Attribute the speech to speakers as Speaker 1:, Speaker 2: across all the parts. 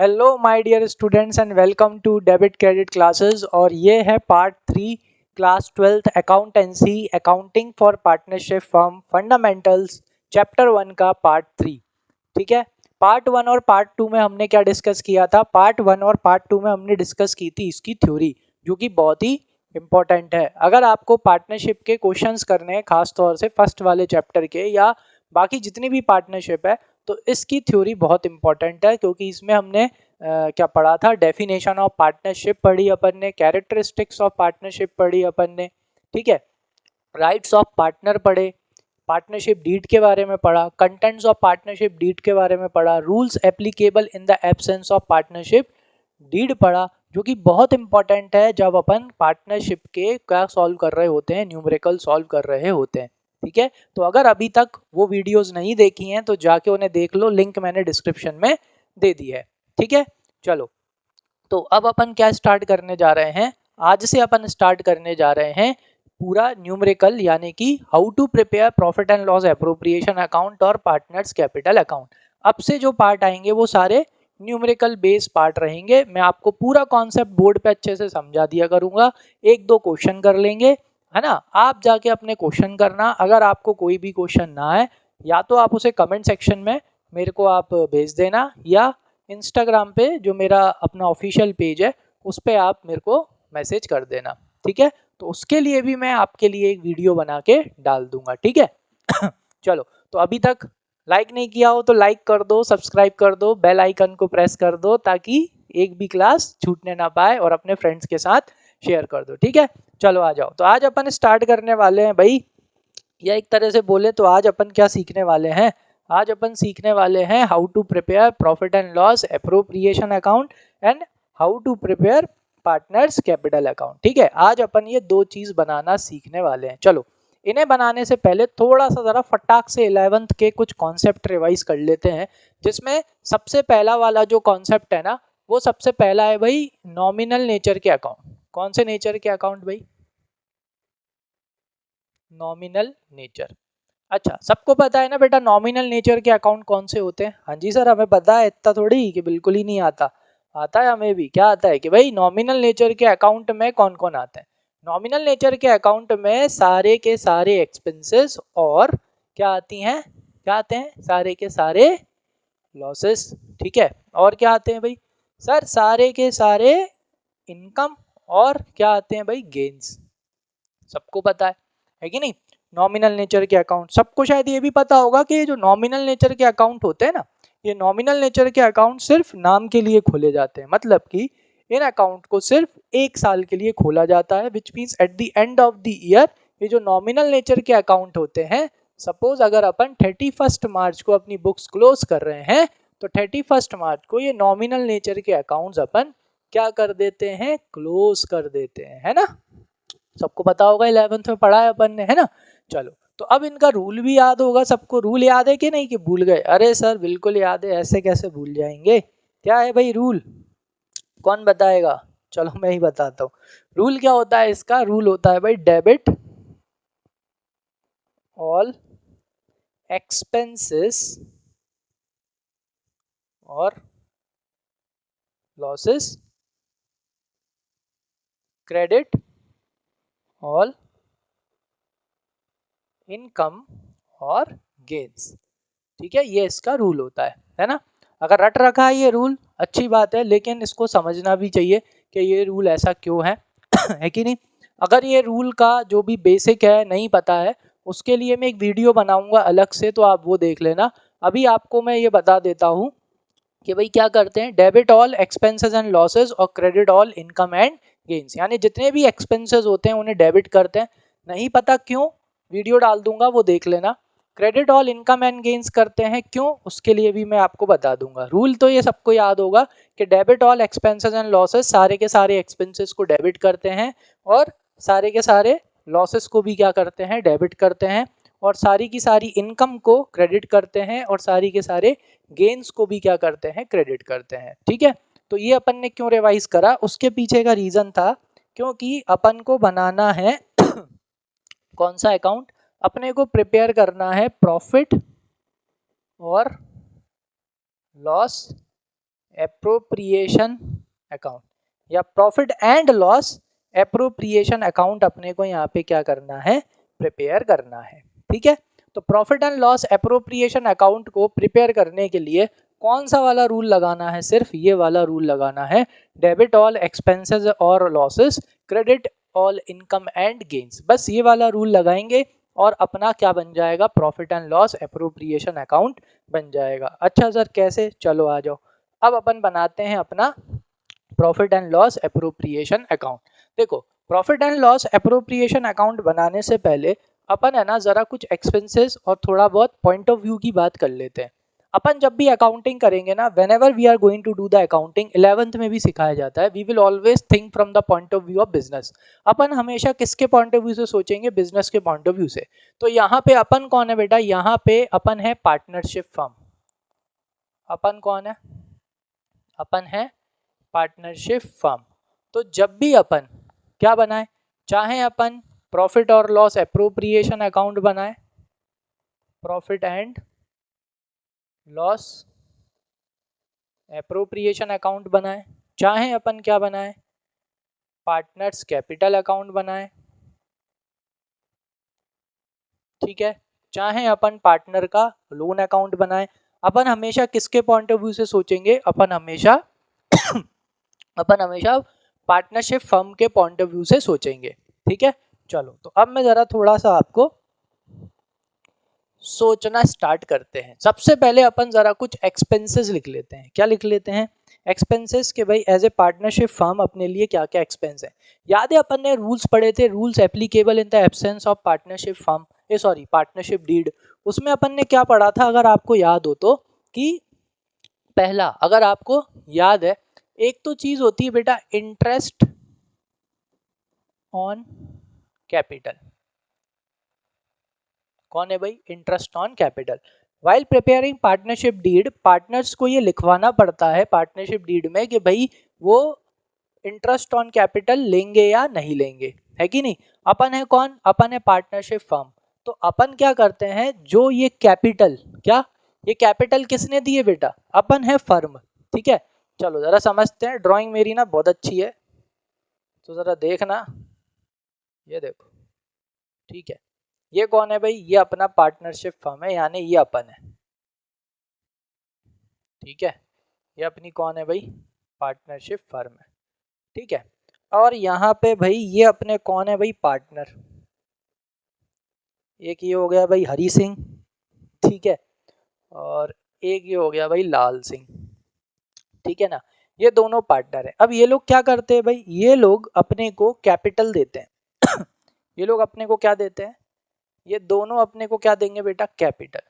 Speaker 1: Hello my dear students and welcome to debit credit classes. और ये है part 3 class 12th accountancy accounting for partnership firm fundamentals chapter 1 का part 3। ठीक है, part 1 और part 2 में हमने क्या डिस्कस किया था? पार्ट 1 और पार्ट 2 में हमने डिस्कस की थी इसकी थ्योरी, जो कि बहुत ही इंपॉर्टेंट है। अगर आपको पार्टनरशिप के क्वेश्चंस करने हैं, खास तौर से फर्स्ट वाले चैप्टर के या बाकी जितनी भी पार्टनरशिप है, तो इसकी थ्योरी बहुत इंपॉर्टेंट है, क्योंकि इसमें हमने क्या पढ़ा था? डेफिनेशन ऑफ पार्टनरशिप पढ़ी अपन ने, कैरेक्टरिस्टिक्स ऑफ पार्टनरशिप पढ़ी अपन ने, ठीक है, राइट्स ऑफ पार्टनर पढ़े, पार्टनरशिप डीड के बारे में पढ़ा, कंटेंट्स ऑफ पार्टनरशिप डीड के बारे में पढ़ा, rules applicable in the absence of partnership deed पढ़ा, जो कि बहुत इंपॉर्टेंट है जब अपन पार्टनरशिप के क्या सॉल्व कर रहे होते हैं, न्यूमेरिकल सॉल्व कर रहे होते हैं। ठीक है, तो अगर अभी तक वो वीडियोस नहीं देखी हैं तो जाके उन्हें देख लो, लिंक मैंने डिस्क्रिप्शन में दे दी है। ठीक है, चलो, तो अब अपन क्या स्टार्ट करने जा रहे हैं? आज से अपन स्टार्ट करने जा रहे हैं पूरा न्यूमेरिकल, यानी कि how to prepare profit and loss appropriation account और पार्टनर्स कैपिटल अकाउंट। अब से जो पार्ट आएंगे वो सारे न्यूमेरिकल बेस पार्ट रहेंगे। मैं आपको पूरा कॉन्सेप्ट बोर्ड पे अच्छे से समझा दिया करूंगा, एक दो क्वेश्चन कर लेंगे, है ना? आप जाके अपने क्वेश्चन करना। अगर आपको कोई भी क्वेश्चन ना आए, या तो आप उसे कमेंट सेक्शन में मेरे को आप भेज देना, या इंस्टाग्राम पे जो मेरा अपना ऑफिशियल पेज है उस पर आप मेरे को मैसेज कर देना। ठीक है, तो उसके लिए भी मैं आपके लिए एक वीडियो बना के डाल दूंगा। ठीक है चलो, तो अभी तक लाइक नहीं किया हो तो लाइक कर दो, सब्सक्राइब कर दो, बेल आइकन को प्रेस कर दो, ताकि एक भी क्लास छूटने ना पाए, और अपने फ्रेंड्स के साथ शेयर कर दो। ठीक है, चलो आ जाओ। तो आज अपन स्टार्ट करने वाले हैं भाई, या एक तरह से बोले तो आज अपन क्या सीखने वाले हैं? आज अपन सीखने वाले हैं how to prepare profit and loss appropriation account and how to prepare partners capital account. ठीक है, आज अपन ये दो चीज बनाना सीखने वाले हैं। चलो, इन्हें बनाने से पहले थोड़ा सा जरा फटाक से 11th के कुछ कॉन्सेप्ट रिवाइज कर लेते हैं, जिसमें सबसे पहला वाला जो कॉन्सेप्ट है ना, वो सबसे पहला है भाई नॉमिनल नेचर के अकाउंट। कौन से नेचर के अकाउंट भाई? Nominal nature. अच्छा, सबको पता है ना बेटा नॉमिनल नेचर के अकाउंट कौन से होते हैं? हाँ जी सर, हमें पता है, इतना थोड़ी कि बिल्कुल ही नहीं आता, आता है हमें भी। क्या आता है कि भाई नॉमिनल नेचर के अकाउंट में कौन कौन आते हैं? नॉमिनल नेचर के अकाउंट में सारे के सारे एक्सपेंसेस, और क्या आती हैं? क्या आते हैं? सारे के सारे लॉसेस। ठीक है, और क्या आते हैं भाई? सर सारे के सारे इनकम, और क्या आते हैं भाई? गेन्स। सबको पता है कि नहीं? नॉमिनल नेचर के अकाउंट सबको शायद ये भी पता होगा कि जो नॉमिनल नेचर के अकाउंट होते हैं ना, ये नॉमिनल नेचर के अकाउंट सिर्फ नाम के लिए खोले जाते हैं। मतलब कि इन अकाउंट को सिर्फ एक साल के लिए खोला जाता है, which means at the end of the year ये जो नॉमिनल नेचर के अकाउंट होते हैं, सपोज अगर अपन 31 मार्च को अपनी बुक्स क्लोज कर रहे हैं, तो 31 मार्च को ये नॉमिनल नेचर के अकाउंट्स अपन क्या कर देते हैं? क्लोज कर देते हैं, है ना? सबको पता होगा, 11th में पढ़ा है अपन ने, है ना? चलो, तो अब इनका रूल भी याद होगा सबको। रूल याद है कि नहीं, कि भूल गए? अरे सर बिल्कुल याद है, ऐसे कैसे भूल जाएंगे? क्या है भाई रूल? कौन बताएगा? चलो मैं ही बताता हूँ। रूल क्या होता है इसका? रूल होता है भाई डेबिट ऑल एक्सपेंसेस और लॉसेस, क्रेडिट ऑल इनकम और गेन्स। ठीक है, ये इसका रूल होता है ना? अगर रट रखा है ये रूल, अच्छी बात है, लेकिन इसको समझना भी चाहिए कि ये रूल ऐसा क्यों है है कि नहीं? अगर ये रूल का जो भी बेसिक है नहीं पता है, उसके लिए मैं एक वीडियो बनाऊंगा अलग से, तो आप वो देख लेना। अभी आपको मैं ये बता देता हूँ कि भाई क्या करते हैं, debit all expenses and losses और credit all income and gains, यानी जितने भी एक्सपेंसेस होते हैं उन्हें डेबिट करते हैं। नहीं पता क्यों? वीडियो डाल दूंगा, वो देख लेना। Credit all income and gains करते हैं क्यों, उसके लिए भी मैं आपको बता दूंगा। रूल तो ये सबको याद होगा कि debit all expenses and losses, सारे के सारे एक्सपेंसेस को डेबिट करते हैं, और सारे के सारे लॉसेस को भी क्या करते हैं? डेबिट करते हैं, और सारी की सारी इनकम को क्रेडिट करते हैं, और सारी के सारे गेन्स को भी क्या करते हैं? क्रेडिट करते हैं। ठीक है, तो ये अपन ने क्यों रिवाइज करा, उसके पीछे का रीजन था, क्योंकि अपन को बनाना है कौन सा अकाउंट? अपने को प्रिपेयर करना है प्रॉफिट और लॉस एप्रोप्रिएशन अकाउंट या profit and loss appropriation account अपने को यहाँ पे क्या करना है, प्रिपेयर करना है। ठीक है, तो profit and loss appropriation account को प्रिपेयर करने के लिए कौन सा वाला रूल लगाना है, सिर्फ ये वाला रूल लगाना है, डेबिट ऑल एक्सपेंसेस और losses, credit all income and gains. बस ये वाला रूल लगाएंगे और अपना क्या बन जाएगा, profit and loss appropriation account बन जाएगा। अच्छा सर कैसे, चलो आ जाओ, अब अपन बनाते हैं अपना profit and loss appropriation account. देखो profit and loss appropriation account बनाने से पहले अपन है ना जरा कुछ एक्सपेंसेस और थोड़ा बहुत पॉइंट ऑफ व्यू की बात कर लेते हैं। अपन जब भी अकाउंटिंग करेंगे ना, whenever we are going to do the accounting, 11th में भी सिखाया जाता है, we will always think from the point of view of business. अपन हमेशा किसके पॉइंट ऑफ व्यू से सोचेंगे, बिजनेस के पॉइंट ऑफ व्यू से। तो यहाँ पे अपन कौन है बेटा, यहाँ पे अपन है पार्टनरशिप फर्म। अपन कौन है, अपन है पार्टनरशिप फर्म। तो जब भी अपन क्या बनाए, चाहे अपन प्रॉफिट और लॉस एप्रोप्रिएशन अकाउंट बनाए, profit and loss appropriation account बनाए, चाहे अपन क्या बनाए, पार्टनर्स कैपिटल अकाउंट बनाए, ठीक है, चाहे अपन पार्टनर का लोन अकाउंट बनाए, अपन हमेशा किसके पॉइंट ऑफ व्यू से सोचेंगे, अपन हमेशा पार्टनरशिप फर्म के पॉइंट ऑफ व्यू से सोचेंगे। ठीक है, चलो तो अब मैं जरा थोड़ा सा आपको सोचना स्टार्ट करते हैं। सबसे पहले अपन जरा कुछ एक्सपेंसेस लिख लेते हैं। क्या लिख लेते हैं, एक्सपेंसेस के भाई एज ए पार्टनरशिप फर्म अपने लिए क्या क्या एक्सपेंस है। याद है अपन ने रूल्स पढ़े थे, rules applicable in the absence of partnership firm, partnership deed. उसमें अपन ने क्या पढ़ा था, अगर आपको याद हो तो, कि पहला अगर आपको याद है, एक तो चीज होती है बेटा इंटरेस्ट ऑन कैपिटल। कौन है भाई, interest on capital. While preparing partnership deed, partners को ये लिखवाना पड़ता है पार्टनरशिप डीड में कि भाई वो इंटरेस्ट ऑन कैपिटल लेंगे या नहीं लेंगे, है कि नहीं। अपन है कौन, अपन है पार्टनरशिप फर्म। तो अपन क्या करते हैं, जो ये कैपिटल, क्या ये कैपिटल किसने दिए बेटा, अपन है फर्म। ठीक है, चलो जरा समझते हैं। ड्राइंग मेरी ना बहुत अच्छी है, तो जरा देखना, ये देखो, ठीक है। ये कौन है भाई, ये अपना पार्टनरशिप फर्म है, यानी ये अपन है। ठीक है, ये अपनी कौन है भाई, पार्टनरशिप फर्म है। ठीक है, और यहाँ पे भाई ये अपने कौन है भाई, पार्टनर। एक ये हो गया भाई हरी सिंह, ठीक है, और एक ये हो गया भाई लाल सिंह। ठीक है ना, ये दोनों पार्टनर है। अब ये लोग क्या करते हैं भाई, ये लोग अपने को कैपिटल देते हैं ये लोग अपने को क्या देते हैं, ये दोनों अपने को क्या देंगे बेटा, कैपिटल।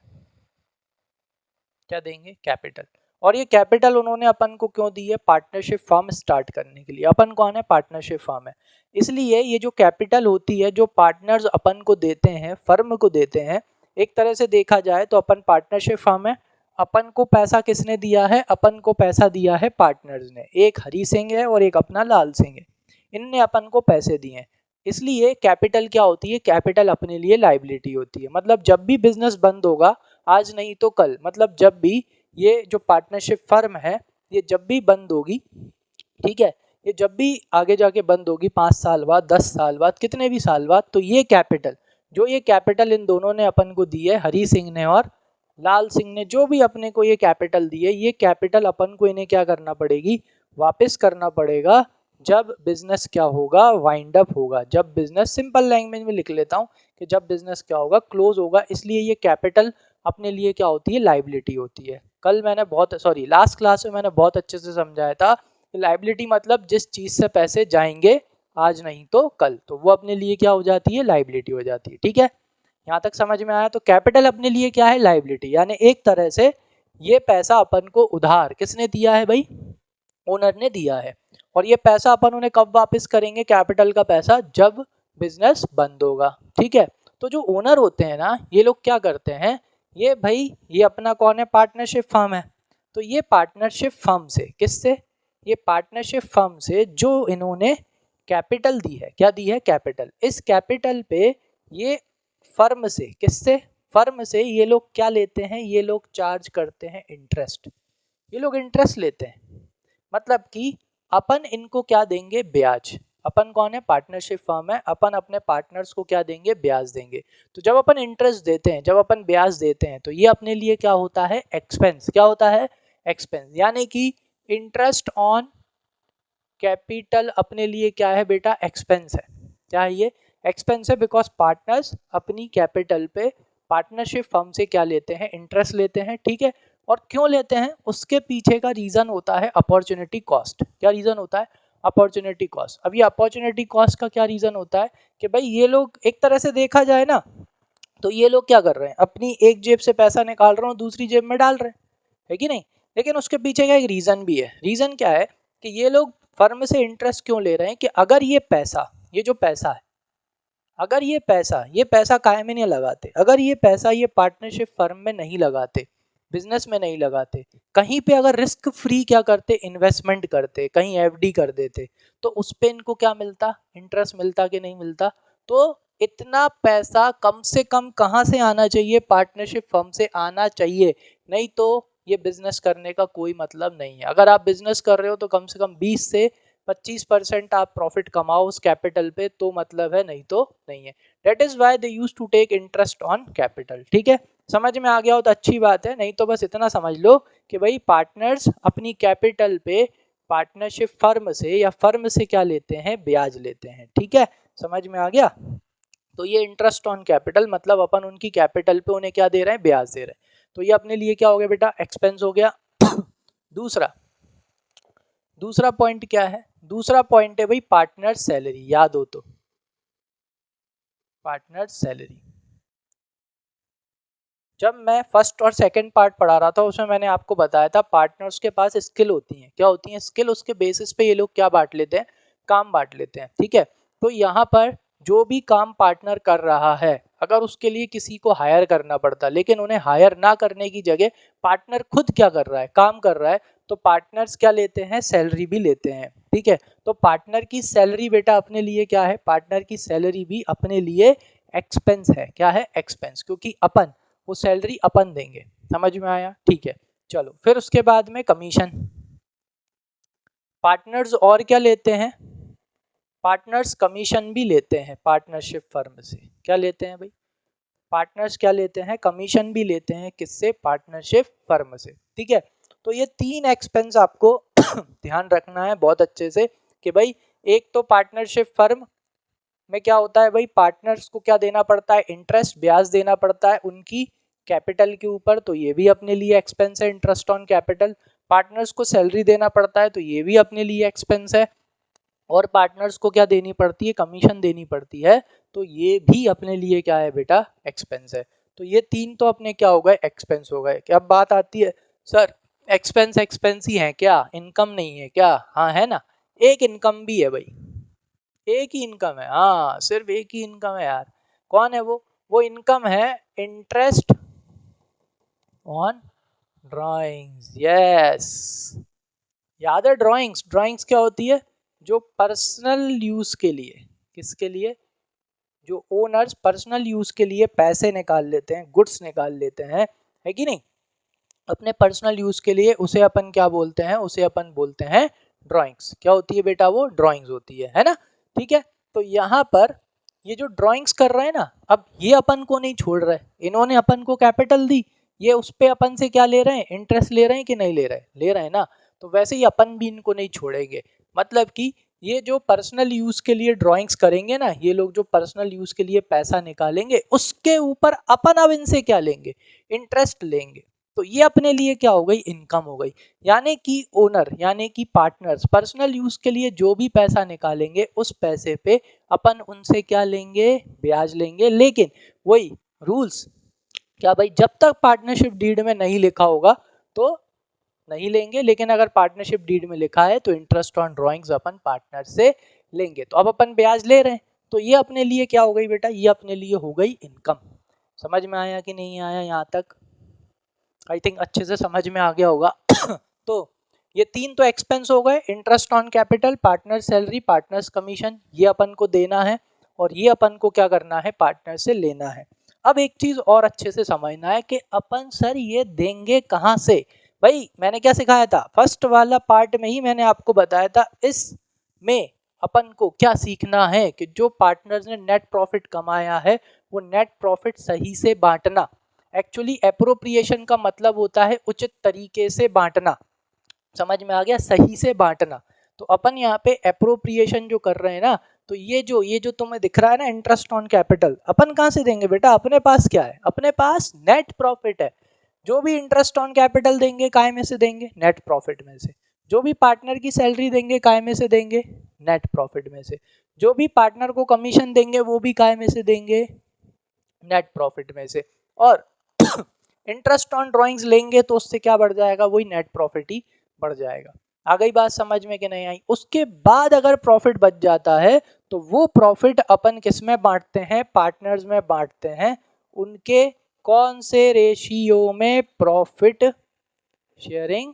Speaker 1: क्या देंगे, कैपिटल। और ये कैपिटल उन्होंने अपन को क्यों दी है, पार्टनरशिप फर्म स्टार्ट करने के लिए। अपन कौन है, पार्टनरशिप फर्म है, इसलिए ये जो कैपिटल होती है, जो पार्टनर्स अपन को देते हैं, फर्म को देते हैं, एक तरह से देखा जाए तो अपन पार्टनरशिप फर्म है। अपन को पैसा किसने दिया है, अपन को पैसा दिया है पार्टनर्स ने, एक हरी सिंह है और एक अपना लाल सिंह है, इनने अपन को पैसे दिए हैं। इसलिए कैपिटल क्या होती है, कैपिटल अपने लिए लाइबिलिटी होती है। मतलब जब भी बिजनेस बंद होगा, आज नहीं तो कल, मतलब जब भी ये जो पार्टनरशिप फर्म है ये जब भी बंद होगी, ठीक है, ये जब भी आगे जाके बंद होगी, 5 साल बाद, 10 साल बाद, कितने भी साल बाद, तो ये कैपिटल, जो ये कैपिटल इन दोनों ने अपन को दी है, हरी सिंह ने और लाल सिंह ने, जो भी अपने को ये कैपिटल दी है, ये कैपिटल अपन को इन्हें क्या करना पड़ेगी, वापस करना पड़ेगा जब बिजनेस क्या होगा, वाइंड अप होगा। जब बिजनेस, सिंपल लैंग्वेज में लिख लेता हूँ कि जब बिजनेस क्या होगा, क्लोज होगा। इसलिए ये कैपिटल अपने लिए क्या होती है, लाइबिलिटी होती है। कल मैंने लास्ट क्लास में मैंने बहुत अच्छे से समझाया था कि लाइबिलिटी मतलब जिस चीज से पैसे जाएंगे आज नहीं तो कल, तो वो अपने लिए क्या हो जाती है, लाइबिलिटी हो जाती है। ठीक है, यहाँ तक समझ में आया। तो कैपिटल अपने लिए क्या है, लाइबिलिटी, यानी एक तरह से ये पैसा अपन को उधार किसने दिया है भाई, ओनर ने दिया है। और ये पैसा अपन उन्हें कब वापस करेंगे, कैपिटल का पैसा, जब बिजनेस बंद होगा। ठीक है, तो जो ओनर होते हैं ना, ये लोग क्या करते हैं, ये भाई ये अपना कौन है, पार्टनरशिप फर्म है। तो ये पार्टनरशिप फर्म से, किससे, ये पार्टनरशिप फर्म से जो इन्होंने कैपिटल दी है, क्या दी है, कैपिटल, इस कैपिटल पे ये फर्म से, किससे, फर्म से ये लोग क्या लेते हैं, ये लोग चार्ज करते हैं इंटरेस्ट। ये लोग इंटरेस्ट लेते हैं। मतलब कि अपन इनको क्या देंगे, ब्याज। अपन कौन है, पार्टनरशिप फर्म है, अपन अपने पार्टनर्स को क्या देंगे, ब्याज देंगे। तो जब अपन इंटरेस्ट देते हैं, जब अपन ब्याज देते हैं, तो ये अपने लिए क्या होता है, एक्सपेंस। क्या होता है, एक्सपेंस। यानी कि इंटरेस्ट ऑन कैपिटल अपने लिए क्या है बेटा, एक्सपेंस है। क्या है ये, एक्सपेंस है, बिकॉज पार्टनर्स अपनी कैपिटल पे पार्टनरशिप फर्म से क्या लेते हैं, इंटरेस्ट लेते हैं। ठीक है, और क्यों लेते हैं, उसके पीछे का रीजन होता है अपॉर्चुनिटी कॉस्ट। क्या रीजन होता है, अपॉर्चुनिटी कॉस्ट। अब ये अपॉर्चुनिटी कॉस्ट का क्या रीजन होता है कि भाई ये लोग एक तरह से देखा जाए ना, तो ये लोग क्या कर रहे हैं, अपनी एक जेब से पैसा निकाल रहे हो, दूसरी जेब में डाल रहे हैं, है कि नहीं। लेकिन उसके पीछे का एक रीजन भी है। रीजन क्या है कि ये लोग फर्म से इंटरेस्ट क्यों ले रहे हैं कि अगर ये पैसा, ये जो पैसा है, अगर ये पैसा काहे में नहीं लगाते, अगर ये पैसा ये पार्टनरशिप फर्म में नहीं लगाते, बिजनेस में नहीं लगाते, कहीं पे अगर रिस्क फ्री क्या करते, इन्वेस्टमेंट करते, कहीं एफडी कर देते, तो उस पे इनको क्या मिलता, इंटरेस्ट मिलता कि नहीं मिलता। तो इतना पैसा कम से कम कहाँ से आना चाहिए, पार्टनरशिप फर्म से आना चाहिए, नहीं तो ये बिजनेस करने का कोई मतलब नहीं है। अगर आप बिजनेस कर रहे हो तो कम से कम 20 से 25% आप प्रॉफिट कमाओ उस कैपिटल पे, तो मतलब है, नहीं तो नहीं है। That is why they use to take interest on capital. ठीक है, समझ में आ गया हो तो अच्छी बात है, नहीं तो बस इतना समझ लो कि भाई पार्टनर्स अपनी कैपिटल पे पार्टनरशिप फर्म से या फर्म से क्या लेते हैं, ब्याज लेते हैं। ठीक है, समझ में आ गया। तो ये इंटरेस्ट ऑन कैपिटल मतलब अपन उनकी कैपिटल पे उन्हें क्या दे रहे हैं, ब्याज दे रहे हैं। तो ये अपने लिए क्या हो गया बेटा, एक्सपेंस हो गया। दूसरा पॉइंट क्या है, दूसरा पॉइंट है भाई पार्टनर सैलरी। याद हो तो, पार्टनर सैलरी। जब मैं फर्स्ट और सेकंड पार्ट पढ़ा रहा था उसमें मैंने आपको बताया था पार्टनर्स के पास स्किल होती हैं। क्या होती हैं, स्किल। उसके बेसिस पे ये लोग क्या बांट लेते हैं, काम बांट लेते हैं। ठीक है, तो यहाँ पर जो भी काम पार्टनर कर रहा है, अगर उसके लिए किसी को हायर करना पड़ता, लेकिन उन्हें हायर ना करने की जगह पार्टनर खुद क्या कर रहा है, काम कर रहा है, तो पार्टनर्स क्या लेते हैं, सैलरी भी लेते हैं। ठीक है, तो पार्टनर की सैलरी बेटा अपने लिए क्या है, पार्टनर की सैलरी भी अपने लिए एक्सपेंस है। क्या है, एक्सपेंस, क्योंकि अपन वो सैलरी अपन देंगे। समझ में आया, ठीक है। चलो फिर उसके बाद में कमीशन। पार्टनर्स और क्या लेते हैं, पार्टनर्स कमीशन भी लेते हैं पार्टनरशिप फर्म से। क्या लेते हैं भाई, पार्टनर्स क्या लेते हैं, कमीशन भी लेते हैं। किससे, पार्टनरशिप फर्म से। ठीक है, तो ये तीन एक्सपेंस आपको ध्यान रखना है बहुत अच्छे से कि भाई एक तो पार्टनरशिप फर्म में क्या होता है भाई, पार्टनर्स को क्या देना पड़ता है, इंटरेस्ट, ब्याज देना पड़ता है उनकी कैपिटल के ऊपर, तो ये भी अपने लिए एक्सपेंस है, इंटरेस्ट ऑन कैपिटल। पार्टनर्स को सैलरी देना पड़ता है, तो ये भी अपने लिए एक्सपेंस है। और पार्टनर्स को क्या देनी पड़ती है, कमीशन देनी पड़ती है, तो ये भी अपने लिए क्या है बेटा, एक्सपेंस है। तो ये तीन तो अपने क्या हो गए, एक्सपेंस हो गए। क्या अब बात आती है, सर एक्सपेंस एक्सपेंस ही है क्या, इनकम नहीं है क्या। हाँ है ना, एक इनकम भी है भाई, एक ही इनकम है। हाँ, सिर्फ एक ही इनकम है यार। कौन है वो इनकम है इंटरेस्ट ऑन ड्राइंग्स। यस, याद है ड्राइंग्स, ड्राइंग्स क्या होती है, जो पर्सनल यूज के लिए, किसके लिए, जो ओनर्स पर्सनल यूज के लिए पैसे निकाल लेते हैं, गुड्स निकाल लेते हैं, है कि नहीं, अपने पर्सनल यूज के लिए, उसे अपन क्या बोलते हैं, उसे अपन बोलते हैं ड्राइंग्स। क्या होती है बेटा, वो ड्राइंग्स होती है ना। ठीक है, तो यहाँ पर ये जो ड्राइंग्स कर रहे हैं ना, अब ये अपन को नहीं छोड़ रहे, इन्होंने अपन को कैपिटल दी, ये उस पे अपन से क्या ले रहे हैं, इंटरेस्ट ले रहे हैं कि नहीं ले रहे, ले रहे हैं ना। तो वैसे ही अपन भी इनको नहीं छोड़ेंगे। मतलब कि ये जो पर्सनल यूज के लिए ड्राइंग्स करेंगे ना, ये लोग जो पर्सनल यूज के लिए पैसा निकालेंगे, उसके ऊपर अपन अब इनसे क्या लेंगे, इंटरेस्ट लेंगे। तो ये अपने लिए क्या हो गई, इनकम हो गई। यानी कि ओनर, यानी कि पार्टनर्स पर्सनल यूज के लिए जो भी पैसा निकालेंगे, उस पैसे पे अपन उनसे क्या लेंगे, ब्याज लेंगे। लेकिन वही रूल्स, क्या भाई, जब तक पार्टनरशिप डीड में नहीं लिखा होगा तो नहीं लेंगे, लेकिन अगर पार्टनरशिप डीड में लिखा है तो interest on drawings upon partner से लेंगे। तो अब अपन ब्याज ले रहे हैं, तो ये अपने लिए क्या हो गई बेटा, ये अपने लिए हो गई इनकम। समझ में आया कि नहीं आया यहाँ तक, आई थिंक अच्छे से समझ में आ गया होगा। तो ये तीन तो एक्सपेंस हो गए, interest on capital, partner salary, partners commission, ये अपन को देना है, और ये अपन को क्या करना है, पार्टनर से लेना है। अब एक चीज और अच्छे से समझना है कि अपन सर ये देंगे कहाँ से, भाई मैंने क्या सिखाया था, फर्स्ट वाला पार्ट में ही मैंने आपको बताया था, इसमें अपन को क्या सीखना है कि जो पार्टनर्स ने नेट प्रॉफिट कमाया है वो नेट प्रॉफिट सही से बांटना। एक्चुअली एप्रोप्रिएशन का मतलब होता है उचित तरीके से बांटना, समझ में आ गया, सही से बांटना। तो अपन यहाँ पे एप्रोप्रिएशन जो कर रहे हैं ना, तो ये जो तुम्हें दिख रहा है ना इंटरेस्ट ऑन कैपिटल, अपन कहाँ से देंगे बेटा, अपने पास क्या है, अपने पास नेट प्रॉफिट है। जो भी इंटरेस्ट ऑन कैपिटल देंगे काय में से देंगे, नेट प्रॉफिट में से। जो भी पार्टनर की सैलरी देंगे काय में से देंगे, नेट प्रॉफिट में से। जो भी पार्टनर को कमीशन देंगे वो भी काय में से देंगे, नेट प्रॉफिट में से। और इंटरेस्ट ऑन ड्राइंग्स लेंगे तो उससे क्या बढ़ जाएगा, वही नेट प्रॉफिट ही बढ़ जाएगा। आ गई बात समझ में कि नहीं आई। उसके बाद अगर प्रॉफिट बच जाता है तो वो प्रॉफिट अपन किस में बांटते हैं, पार्टनर्स में बांटते हैं। उनके कौन से रेशियो में, प्रॉफिट शेयरिंग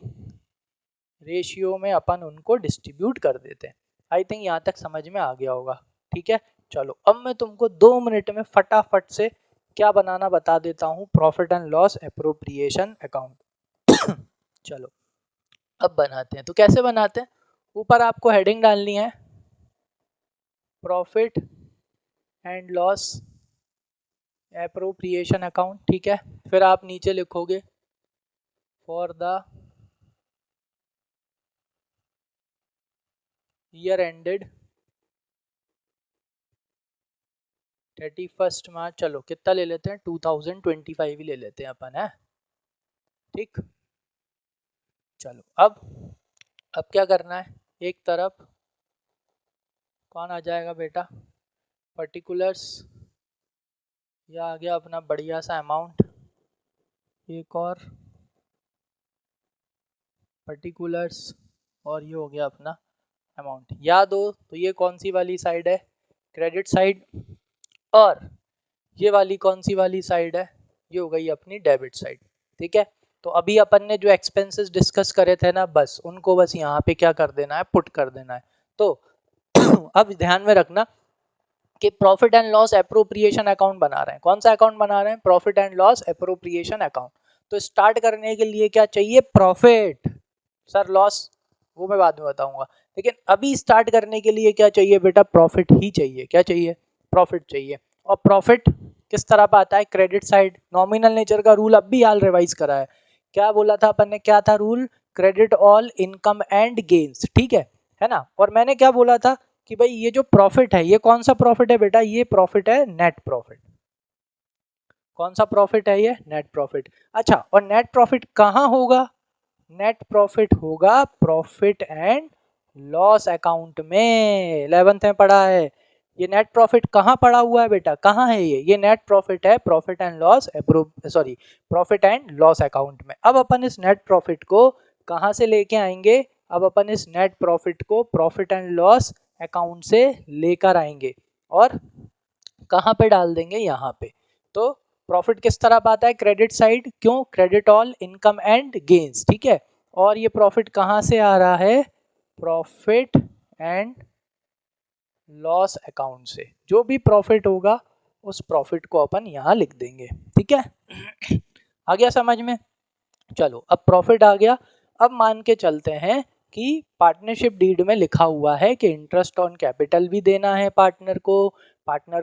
Speaker 1: रेशियो में अपन उनको डिस्ट्रीब्यूट कर देते हैं। आई थिंक यहाँ तक समझ में आ गया होगा, ठीक है। चलो अब मैं तुमको 2 मिनट में फटाफट से क्या बनाना बता देता हूँ, profit and loss appropriation account. चलो अब बनाते हैं। तो कैसे बनाते हैं, ऊपर आपको हेडिंग डालनी है profit and loss appropriation account, ठीक है। फिर आप नीचे लिखोगे फॉर द ईयर एंडेड 31 मार्च, चलो कितना ले लेते हैं, 2025 ही ले लेते हैं अपन, है ठीक। चलो अब क्या करना है, एक तरफ कौन आ जाएगा बेटा, पर्टिकुलर्स, यह आ गया अपना बढ़िया सा अमाउंट, एक और पर्टिकुलर्स, और ये हो गया अपना अमाउंट। याद हो तो ये कौन सी वाली साइड है, क्रेडिट साइड, और ये वाली कौन सी वाली साइड है, ये हो गई अपनी डेबिट साइड, ठीक है। तो अभी अपन ने जो एक्सपेंसेस डिस्कस करे थे ना, बस उनको बस यहाँ पे क्या कर देना है, पुट कर देना है। तो अब ध्यान में रखना कि profit and loss appropriation account बना रहे हैं। कौन सा अकाउंट बना रहे हैं, profit and loss appropriation account. तो स्टार्ट करने के लिए क्या चाहिए, प्रॉफिट। सर लॉस वो मैं बाद में बताऊंगा, लेकिन अभी स्टार्ट करने के लिए क्या चाहिए बेटा, प्रॉफिट ही चाहिए। क्या चाहिए, प्रॉफिट चाहिए। और प्रॉफिट किस तरह पर आता है, क्रेडिट साइड। नॉमिनल नेचर का रूल अब भी हाल रिवाइज करा है। क्या बोला था अपन ने, क्या था rule, credit all income and gains, ठीक है ना। और मैंने क्या बोला था कि भाई ये जो प्रॉफिट है, ये कौन सा प्रॉफिट है बेटा, ये प्रॉफिट है नेट प्रॉफिट। कौन सा प्रॉफिट है ये, नेट प्रॉफिट। अच्छा, और नेट प्रॉफिट कहाँ होगा, नेट प्रॉफिट होगा प्रॉफिट एंड लॉस अकाउंट में। 11th में पढ़ा है ये नेट प्रॉफिट, कहाँ पड़ा हुआ है बेटा, कहाँ है ये नेट प्रॉफिट है profit and loss profit and loss account में। अब अपन इस नेट प्रॉफिट को कहाँ से लेके आएंगे, अब अपन इस नेट प्रॉफिट को प्रॉफिट एंड लॉस अकाउंट से लेकर आएंगे और कहाँ पे डाल देंगे, यहाँ पे। तो प्रॉफिट किस तरह आता है, क्रेडिट साइड, क्यों, credit all income and gains, ठीक है। और ये प्रॉफिट कहाँ से आ रहा है, प्रॉफिट एंड लॉस अकाउंट से। जो भी प्रॉफिट होगा उस प्रॉफिट को अपन यहाँ लिख देंगे, ठीक है। आ गया समझ में। चलो अब प्रॉफिट आ गया। अब मान के चलते हैं कि पार्टनरशिप डीड में लिखा हुआ है कि इंटरेस्ट ऑन कैपिटल भी देना है पार्टनर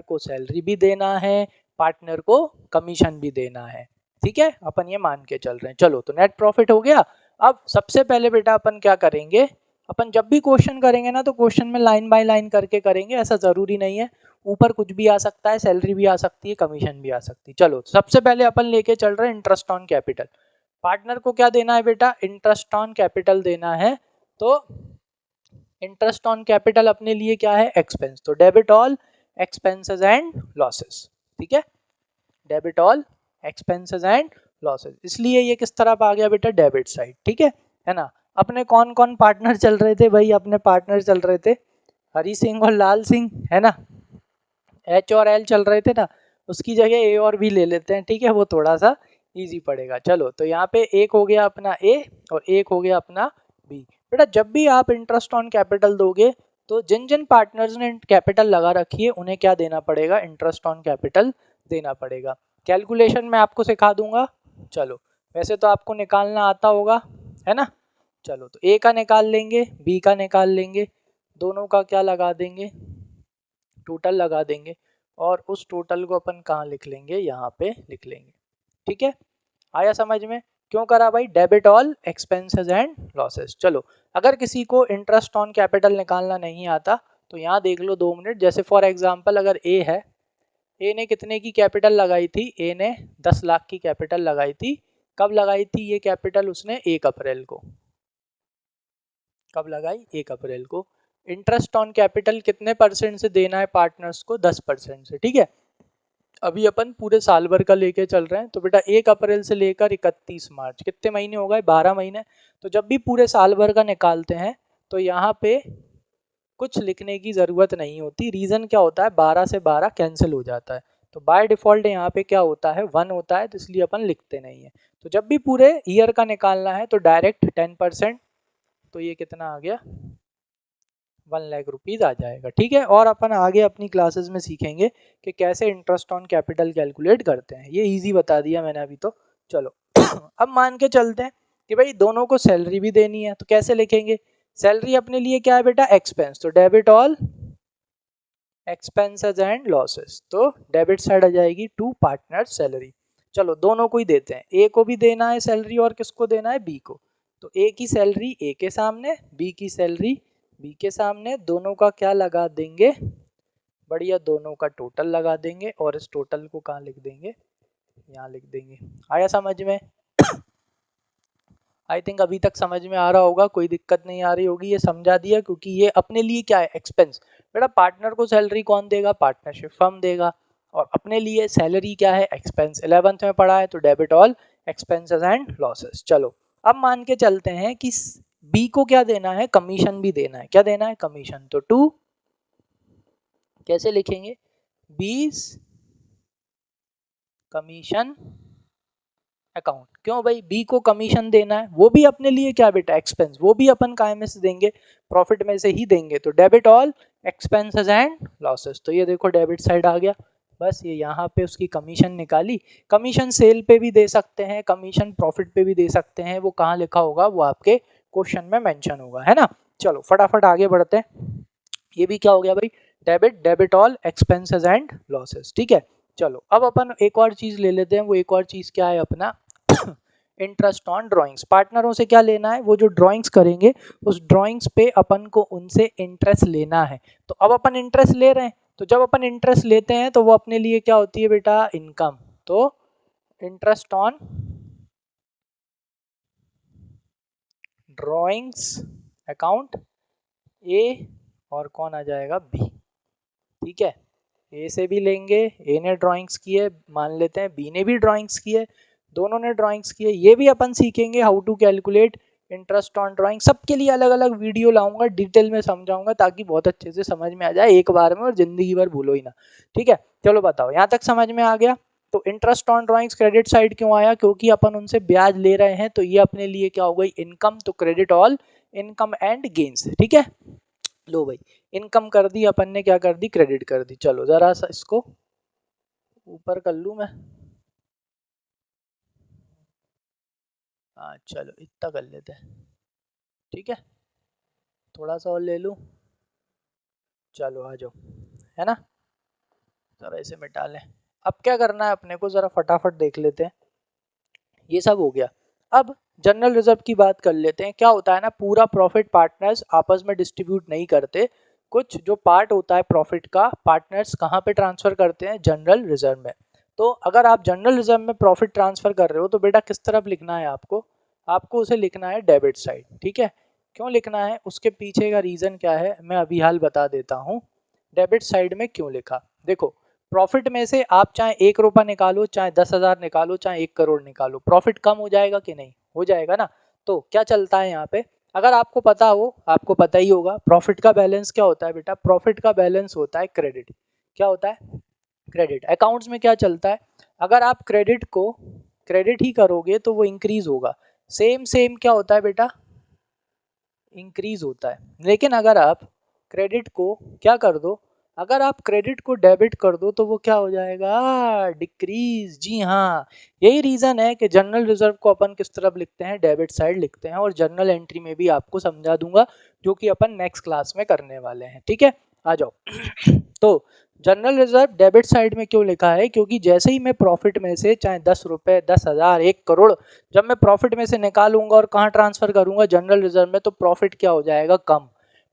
Speaker 1: को सैलरी भी देना है, पार्टनर को कमीशन भी देना है, ठीक है। अपन ये मान के चल रहे हैं। चलो तो नेट प्रॉफिट हो गया। अब सबसे पहले बेटा अपन क्या करेंगे, अपन जब भी क्वेश्चन करेंगे ना तो क्वेश्चन में लाइन बाय लाइन करके करेंगे, ऐसा जरूरी नहीं है। ऊपर कुछ भी आ सकता है, सैलरी भी आ सकती है, कमीशन भी आ सकती है। चलो सबसे पहले अपन लेके चल रहे हैं इंटरेस्ट ऑन कैपिटल। पार्टनर को क्या देना है बेटा, इंटरेस्ट ऑन कैपिटल देना है। तो इंटरेस्ट ऑन कैपिटल अपने लिए क्या है, एक्सपेंस। तो debit all expenses and losses, ठीक है, debit all expenses and losses. इसलिए ये किस तरफ आ गया बेटा, डेबिट साइड, ठीक है ना। अपने कौन कौन पार्टनर चल रहे थे भाई, अपने पार्टनर चल रहे थे हरी सिंह और लाल सिंह, है ना। एच और एल चल रहे थे ना, उसकी जगह ए और बी ले लेते हैं, ठीक है, वो थोड़ा सा इजी पड़ेगा। चलो तो यहाँ पे एक हो गया अपना ए और एक हो गया अपना बी। बेटा जब भी आप इंटरेस्ट ऑन कैपिटल दोगे तो जिन जिन पार्टनर्स ने कैपिटल लगा रखी है उन्हें क्या देना पड़ेगा, इंटरेस्ट ऑन कैपिटल देना पड़ेगा। कैलकुलेशन मैं आपको सिखा दूंगा। चलो वैसे तो आपको निकालना आता होगा, है ना। चलो तो ए का निकाल लेंगे, बी का निकाल लेंगे, दोनों का क्या लगा देंगे, टोटल लगा देंगे, और उस टोटल को अपन कहाँ लिख लेंगे, यहाँ पे लिख लेंगे। ठीक है, आया समझ में। क्यों करा भाई, debit all expenses and losses. चलो अगर किसी को इंटरेस्ट ऑन कैपिटल निकालना नहीं आता तो यहाँ देख लो 2 मिनट। जैसे फॉर एग्जांपल अगर ए है, ए ने कितने की कैपिटल लगाई थी, ए ने 10 लाख की कैपिटल लगाई थी। कब लगाई थी ये कैपिटल उसने, 1 अप्रैल को। कब लगाई, 1 अप्रैल को। इंटरेस्ट ऑन कैपिटल कितने परसेंट से देना है पार्टनर्स को, 10% से। ठीक है, अभी अपन पूरे साल भर का लेके चल रहे हैं, तो बेटा 1 अप्रैल से लेकर 31 मार्च कितने महीने हो गए, 12 महीने। तो जब भी पूरे साल भर का निकालते हैं तो यहाँ पे कुछ लिखने की ज़रूरत नहीं होती। रीज़न क्या होता है, 12 से 12 कैंसिल हो जाता है, तो बाय डिफ़ॉल्ट यहाँ पे क्या होता है, 1 होता है, तो इसलिए अपन लिखते नहीं है। तो जब भी पूरे ईयर का निकालना है तो डायरेक्ट 10%, तो ये कितना आ गया, 1 लाख रुपीज़ आ जाएगा। ठीक है, और अपन आगे अपनी क्लासेस में सीखेंगे कि कैसे इंटरेस्ट ऑन कैपिटल कैलकुलेट करते हैं। ये इजी बता दिया मैंने अभी तो। चलो अब मान के चलते हैं कि भाई दोनों को सैलरी भी देनी है, तो कैसे लिखेंगे, सैलरी अपने लिए क्या है बेटा, एक्सपेंस, तो debit all expenses and losses. तो डेबिट साइड आ जाएगी टू पार्टनर सैलरी। चलो दोनों को ही देते हैं, ए को भी देना है सैलरी और किसको देना है, बी को। तो ए की सैलरी ए के सामने, बी की सैलरी बी के सामने, दोनों का क्या लगा देंगे, बढ़िया, दोनों का टोटल लगा देंगे, और इस टोटल को कहाँ लिख देंगे, यहाँ लिख देंगे। आया समझ में। आई थिंक अभी तक समझ में आ रहा होगा, कोई दिक्कत नहीं आ रही होगी, ये समझा दिया, क्योंकि ये अपने लिए क्या है, एक्सपेंस। बेटा पार्टनर को सैलरी कौन देगा, पार्टनरशिप फर्म देगा, और अपने लिए सैलरी क्या है, एक्सपेंस। 11th में पढ़ा है, तो debit all expenses and losses. चलो अब मान के चलते हैं कि बी को क्या देना है, कमीशन भी देना है। क्या देना है, कमीशन। तो टू कैसे लिखेंगे, बीस कमीशन अकाउंट। क्यों भाई, बी को कमीशन देना है, वो भी अपने लिए क्या बेटा, एक्सपेंस, वो भी अपन काय में से देंगे, प्रॉफिट में से ही देंगे। तो debit all expenses and losses. तो ये देखो डेबिट साइड आ गया, बस ये यहाँ पे उसकी कमीशन निकाली। कमीशन सेल पे भी दे सकते हैं, कमीशन प्रॉफिट पे भी दे सकते हैं, वो कहाँ लिखा होगा, वो आपके क्वेश्चन में मेंशन होगा, है ना। चलो फटाफट आगे बढ़ते हैं। ये भी क्या हो गया भाई, debit all expenses and losses. ठीक है, चलो अब अपन एक और चीज ले लेते हैं। वो एक और चीज क्या है अपना, इंटरेस्ट ऑन ड्राइंग्स। पार्टनरों से क्या लेना है, वो जो ड्राइंग्स करेंगे उस ड्राइंग्स पे अपन को उनसे इंटरेस्ट लेना है। तो अब अपन इंटरेस्ट ले रहे हैं, तो जब अपन इंटरेस्ट लेते हैं तो वो अपने लिए क्या होती है बेटा, इनकम। तो इंटरेस्ट ऑन ड्राइंग्स अकाउंट ए, और कौन आ जाएगा, बी। ठीक है, ए से भी लेंगे, ए ने ड्राइंग्स की है, मान लेते हैं बी ने भी ड्राइंग्स की है, दोनों ने ड्राइंग्स की है। ये भी अपन सीखेंगे how to calculate interest on drawing. सबके लिए अलग अलग वीडियो लाऊंगा, डिटेल में समझाऊंगा, ताकि बहुत अच्छे से समझ में आ जाए एक बार में, और जिंदगी भर भूलो ही ना। ठीक है, चलो बताओ, यहाँ तक समझ में आ गया। तो interest on drawings credit side क्यों आया, क्योंकि अपन उनसे ब्याज ले रहे हैं, तो ये अपने लिए क्या हो गई, इनकम। तो credit all income and gains. ठीक है, लो भाई, इनकम कर दी अपन ने, क्या कर दी, क्रेडिट कर दी। चलो जरा सा इसको ऊपर कर लूँ मैं, हाँ चलो इतना कर लेते हैं। ठीक है, थोड़ा सा और ले लूँ, चलो आ जाओ, है ना। जरा इसे मिटा लें। अब क्या करना है अपने को, जरा फटाफट देख लेते हैं। ये सब हो गया, अब जनरल रिजर्व की बात कर लेते हैं। क्या होता है ना, पूरा प्रॉफिट पार्टनर्स आपस में डिस्ट्रीब्यूट नहीं करते, कुछ जो पार्ट होता है प्रॉफिट का, पार्टनर्स कहाँ पे ट्रांसफर करते हैं, जनरल रिजर्व में। तो अगर आप जनरल रिजर्व में प्रॉफिट ट्रांसफर कर रहे हो तो बेटा किस तरफ लिखना है आपको, आपको उसे लिखना है डेबिट साइड। ठीक है, क्यों लिखना है, उसके पीछे का रीज़न क्या है, मैं अभी हाल बता देता हूँ। डेबिट साइड में क्यों लिखा, देखो प्रॉफिट में से आप चाहे 1 रुपया निकालो, चाहे 10,000 निकालो, चाहे 1 करोड़ निकालो, प्रॉफिट कम हो जाएगा कि नहीं, हो जाएगा ना। तो क्या चलता है यहाँ पे, अगर आपको पता हो, आपको पता ही होगा, प्रॉफिट का बैलेंस क्या होता है बेटा, प्रॉफिट का बैलेंस होता है क्रेडिट। क्या होता है, क्रेडिट। अकाउंट्स में क्या चलता है, अगर आप क्रेडिट को क्रेडिट ही करोगे तो वो इंक्रीज होगा, सेम सेम क्या होता है बेटा, इंक्रीज होता है। लेकिन अगर आप क्रेडिट को क्या कर दो, अगर आप क्रेडिट को डेबिट कर दो तो वो क्या हो जाएगा, डिक्रीज। जी हाँ, यही रीजन है कि जनरल रिजर्व को अपन किस तरफ लिखते हैं, डेबिट साइड लिखते हैं, और जर्नल एंट्री में भी आपको समझा दूंगा, जो कि अपन नेक्स्ट क्लास में करने वाले हैं। ठीक है, आ जाओ। तो जनरल रिजर्व डेबिट साइड में क्यों लिखा है, क्योंकि जैसे ही मैं प्रॉफिट में से चाहे 10 रुपए, 10,000, 1 करोड़, जब मैं प्रॉफिट में से निकालूंगा और कहाँ ट्रांसफर करूंगा, जनरल रिजर्व में, तो प्रॉफिट क्या हो जाएगा, कम।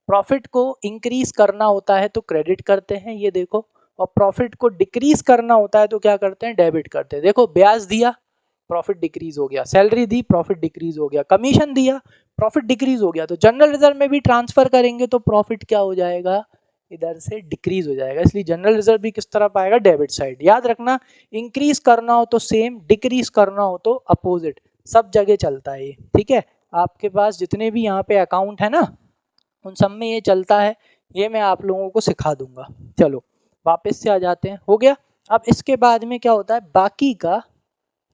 Speaker 1: प्रॉफिट को इंक्रीज करना होता है तो क्रेडिट करते हैं, ये देखो, और प्रॉफिट को डिक्रीज करना होता है तो क्या करते हैं, डेबिट करते हैं। देखो, ब्याज दिया, प्रॉफिट डिक्रीज हो गया, सैलरी दी, प्रॉफिट डिक्रीज हो गया, कमीशन दिया, प्रॉफिट डिक्रीज हो गया, तो जनरल रिजर्व में भी ट्रांसफर करेंगे तो प्रॉफिट क्या हो जाएगा, इधर से डिक्रीज हो जाएगा। इसलिए जनरल रिजर्व भी किस तरफ आएगा, डेबिट साइड। याद रखना, इंक्रीज करना हो तो सेम, डिक्रीज करना हो तो अपोजिट, सब जगह चलता है ये। ठीक है, आपके पास जितने भी यहाँ पे अकाउंट है ना, उन सब में ये चलता है, ये मैं आप लोगों को सिखा दूंगा। चलो वापस से आ जाते हैं, हो गया। अब इसके बाद में क्या होता है, बाकी का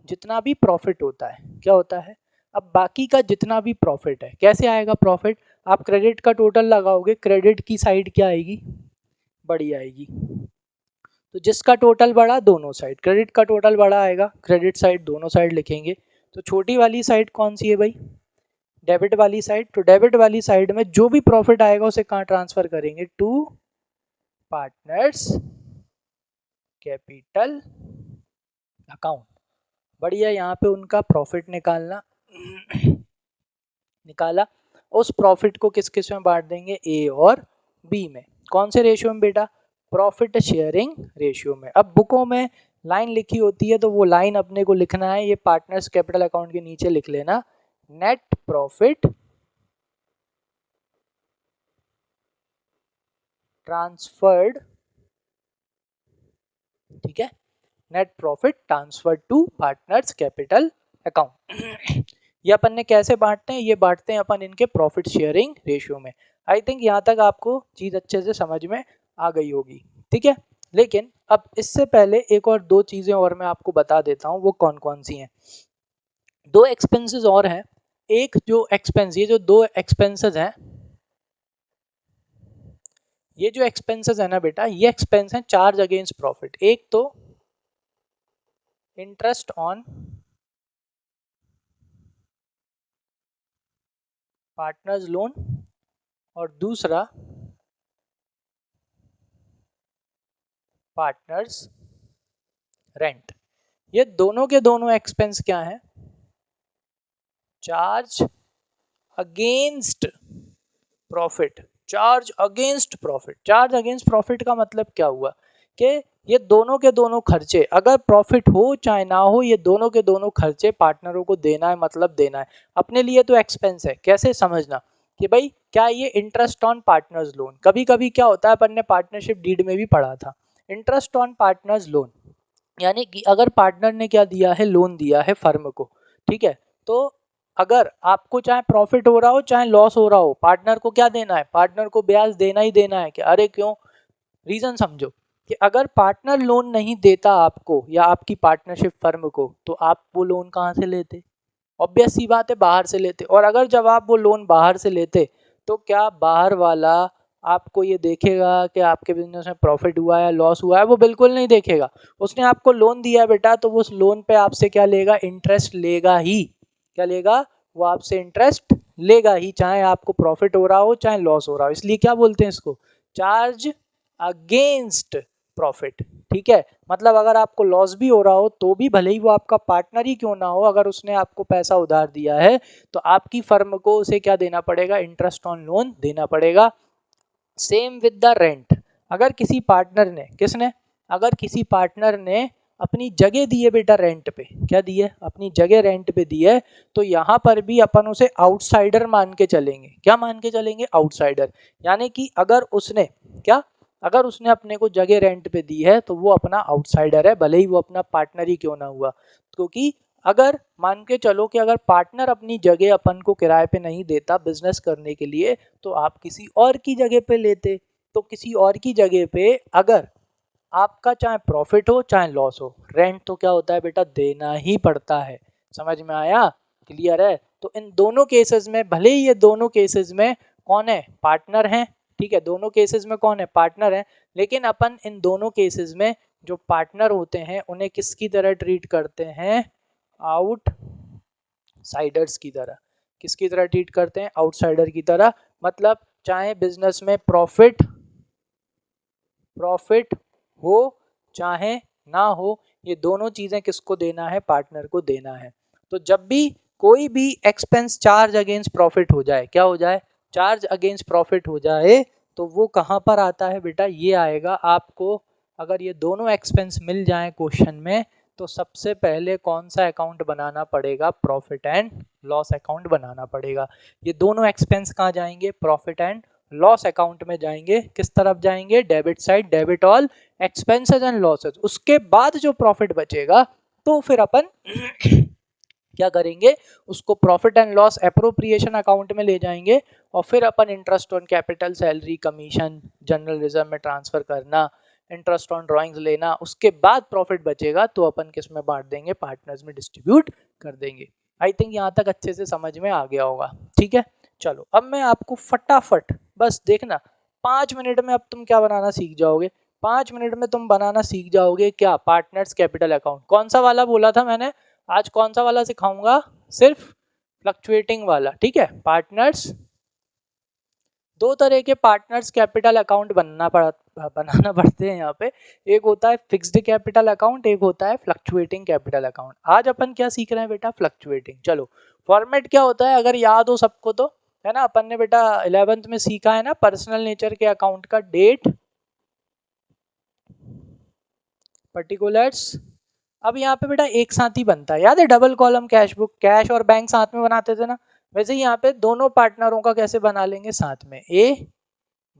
Speaker 1: जितना भी प्रॉफिट होता है, क्या होता है, अब बाकी का जितना भी प्रॉफिट है, कैसे आएगा प्रॉफिट, आप क्रेडिट का टोटल लगाओगे, क्रेडिट की साइड क्या आएगी, बड़ी आएगी। तो जिसका टोटल बढ़ा, दोनों साइड, क्रेडिट का टोटल बड़ा आएगा, क्रेडिट साइड दोनों साइड लिखेंगे। तो छोटी वाली साइड कौन सी है भाई, डेबिट वाली साइड। तो डेबिट वाली साइड में जो भी प्रॉफिट आएगा उसे कहाँ ट्रांसफर करेंगे, टू पार्टनर्स कैपिटल अकाउंट। बढ़िया, यहाँ पे उनका प्रॉफिट निकालना, निकाला, उस प्रॉफिट को किस किस में बांट देंगे, ए और बी में। कौन से रेशियो में बेटा, प्रॉफिट शेयरिंग रेशियो में। अब बुकों में लाइन लिखी होती है तो वो लाइन अपने को लिखना है, ये पार्टनर्स कैपिटल अकाउंट के नीचे लिख लेना, नेट प्रॉफिट ट्रांसफर्ड, ठीक है, net profit transfer to partners capital account. ये अपन ने कैसे बांटते हैं, ये बांटते हैं अपन इनके प्रॉफिट शेयरिंग रेशियो में। आई थिंक यहाँ तक आपको चीज अच्छे से समझ में आ गई होगी। ठीक है, लेकिन अब इससे पहले एक और दो चीजें और मैं आपको बता देता हूँ, वो कौन कौन सी हैं। दो एक्सपेंसेस और हैं, एक जो एक्सपेंस, ये जो दो एक्सपेंसेस हैं, ये जो एक्सपेंसेस है ना बेटा, ये एक्सपेंस हैं चार्ज अगेंस्ट प्रॉफिट। एक तो इंटरेस्ट ऑन पार्टनर्स लोन, और दूसरा पार्टनर्स रेंट। ये दोनों के दोनों एक्सपेंस क्या हैं, charge against profit. Charge against profit, charge against profit का मतलब क्या हुआ कि ये दोनों के दोनों खर्चे, अगर प्रॉफिट हो चाहे ना हो, ये दोनों के दोनों खर्चे पार्टनरों को देना है, मतलब देना है। अपने लिए तो एक्सपेंस है, कैसे समझना कि भाई क्या ये इंटरेस्ट ऑन पार्टनर्स लोन, कभी कभी क्या होता है, अपन ने पार्टनरशिप डीड में भी पढ़ा था, इंटरेस्ट ऑन पार्टनर्स लोन, यानी कि अगर पार्टनर ने क्या दिया है, लोन दिया है फर्म को, ठीक है, तो अगर आपको चाहे प्रॉफिट हो रहा हो चाहे लॉस हो रहा हो, पार्टनर को क्या देना है, पार्टनर को ब्याज देना ही देना है। कि अरे क्यों, रीजन समझो, कि अगर पार्टनर लोन नहीं देता आपको या आपकी पार्टनरशिप फर्म को, तो आप वो लोन कहाँ से लेते, ऑब्वियस सी बात है, बाहर से लेते। और अगर जब आप वो लोन बाहर से लेते, तो क्या बाहर वाला आपको ये देखेगा कि आपके बिजनेस में प्रॉफिट हुआ है लॉस हुआ है, वो बिल्कुल नहीं देखेगा। उसने आपको लोन दिया है बेटा, तो वो उस लोन पे आपसे क्या लेगा, इंटरेस्ट लेगा ही। क्या लेगा, वो आपसे इंटरेस्ट लेगा ही, चाहे आपको प्रॉफिट हो रहा हो चाहे लॉस हो रहा हो। इसलिए क्या बोलते हैं इसको, चार्ज अगेंस्ट प्रॉफिट। ठीक है, मतलब अगर आपको लॉस भी हो रहा हो तो भी, भले ही वो आपका पार्टनर ही क्यों ना हो, अगर उसने आपको पैसा उधार दिया है तो आपकी फर्म को उसे क्या देना पड़ेगा, इंटरेस्ट ऑन लोन देना पड़ेगा। सेम विद द रेंट, अगर किसी पार्टनर ने, किसने, अगर किसी पार्टनर ने अपनी जगह दी है बेटा रेंट पे, क्या दी है, अपनी जगह रेंट पे दी है, तो यहाँ पर भी अपन उसे आउटसाइडर मान के चलेंगे। क्या मान के चलेंगे, आउटसाइडर। यानी कि अगर उसने क्या, अगर उसने अपने को जगह रेंट पे दी है तो वो अपना आउटसाइडर है, भले ही वो अपना पार्टनर ही क्यों ना हुआ। क्योंकि अगर मान के चलो कि अगर पार्टनर अपनी जगह अपन को किराए पे नहीं देता बिजनेस करने के लिए, तो आप किसी और की जगह पे लेते। तो किसी और की जगह पे अगर आपका चाहे प्रॉफिट हो चाहे लॉस हो, रेंट तो क्या होता है बेटा, देना ही पड़ता है। समझ में आया, क्लियर है। तो इन दोनों केसेस में, भले ही ये दोनों केसेस में कौन है, पार्टनर हैं, ठीक है, दोनों केसेस में कौन है, पार्टनर है। लेकिन अपन इन दोनों केसेस में जो पार्टनर होते हैं उन्हें किसकी तरह ट्रीट करते हैं, आउटसाइडर्स की तरह। किसकी तरह ट्रीट करते हैं, आउटसाइडर की तरह। मतलब चाहे बिजनेस में प्रॉफिट हो चाहे ना हो, ये दोनों चीजें किसको देना है, पार्टनर को देना है। तो जब भी कोई भी एक्सपेंस चार्ज अगेंस्ट प्रॉफिट हो जाए, क्या हो जाए, चार्ज अगेंस्ट प्रॉफिट हो जाए, तो वो कहाँ पर आता है बेटा, ये आएगा आपको। अगर ये दोनों एक्सपेंस मिल जाए क्वेश्चन में, तो सबसे पहले कौन सा अकाउंट बनाना पड़ेगा, प्रॉफिट एंड लॉस अकाउंट बनाना पड़ेगा। ये दोनों एक्सपेंस कहाँ जाएंगे, प्रॉफिट एंड लॉस अकाउंट में जाएंगे। किस तरफ जाएंगे, debit side, debit all expenses and losses. उसके बाद जो प्रॉफिट बचेगा तो फिर अपन क्या करेंगे, उसको profit and loss appropriation account में ले जाएंगे, और फिर अपन interest on capital, salary, commission, general reserve में ट्रांसफर करना, इंटरेस्ट ऑन ड्राइंग्स लेना, उसके बाद प्रॉफिट बचेगा तो अपन किस में बांट देंगे, पार्टनर्स में डिस्ट्रीब्यूट कर देंगे। आई थिंक यहाँ तक अच्छे से समझ में आ गया होगा। ठीक है, चलो अब मैं आपको फटाफट, बस देखना 5 मिनट में अब तुम क्या बनाना सीख जाओगे। 5 मिनट में तुम बनाना सीख जाओगे क्या, पार्टनर्स कैपिटल अकाउंट। कौन सा वाला बोला था मैंने, आज कौन सा वाला सिखाऊंगा, सिर्फ फ्लक्चुएटिंग वाला। ठीक है, पार्टनर्स, दो तरह के पार्टनर्स कैपिटल अकाउंट बनाना पड़ते हैं यहाँ पे। एक होता है फिक्स्ड कैपिटल अकाउंट, एक होता है फ्लक्चुएटिंग कैपिटल अकाउंट। आज अपन क्या सीख रहे हैं बेटा, फ्लक्चुएटिंग। चलो फॉर्मेट क्या होता है, अगर याद हो सबको तो, है ना, अपन ने बेटा 11th में सीखा है ना, पर्सनल नेचर के अकाउंट का डेट, पर्टिकुलर्स। अब यहाँ पे बेटा एक साथ ही बनता है, याद है, double column cash book, cash और बैंक साथ में बनाते थे ना, वैसे ही यहाँ पे दोनों पार्टनरों का कैसे बना लेंगे साथ में, ए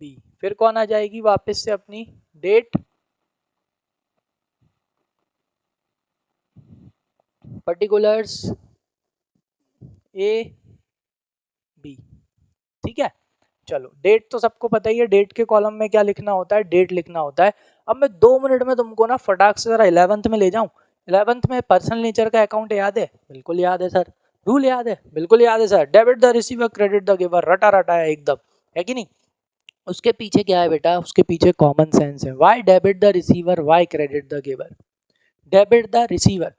Speaker 1: बी। फिर कौन आ जाएगी वापस से अपनी डेट, पर्टिकुलर्स, ए बी। ठीक है, चलो डेट तो सबको पता ही है, डेट के कॉलम में क्या लिखना होता है, डेट लिखना होता है। अब मैं 2 मिनट में तुमको ना फटाक से जरा 11th में ले जाऊं। 11th में पर्सनल नेचर का अकाउंट याद है, बिल्कुल याद है सर। रूल याद है, बिल्कुल याद है sir. Debit the receiver, credit the giver, रटा रटा है एकदम, है कि नहीं। उसके पीछे क्या है बेटा, उसके पीछे कॉमन सेंस है। Why debit the receiver, why credit the giver. Debit the receiver,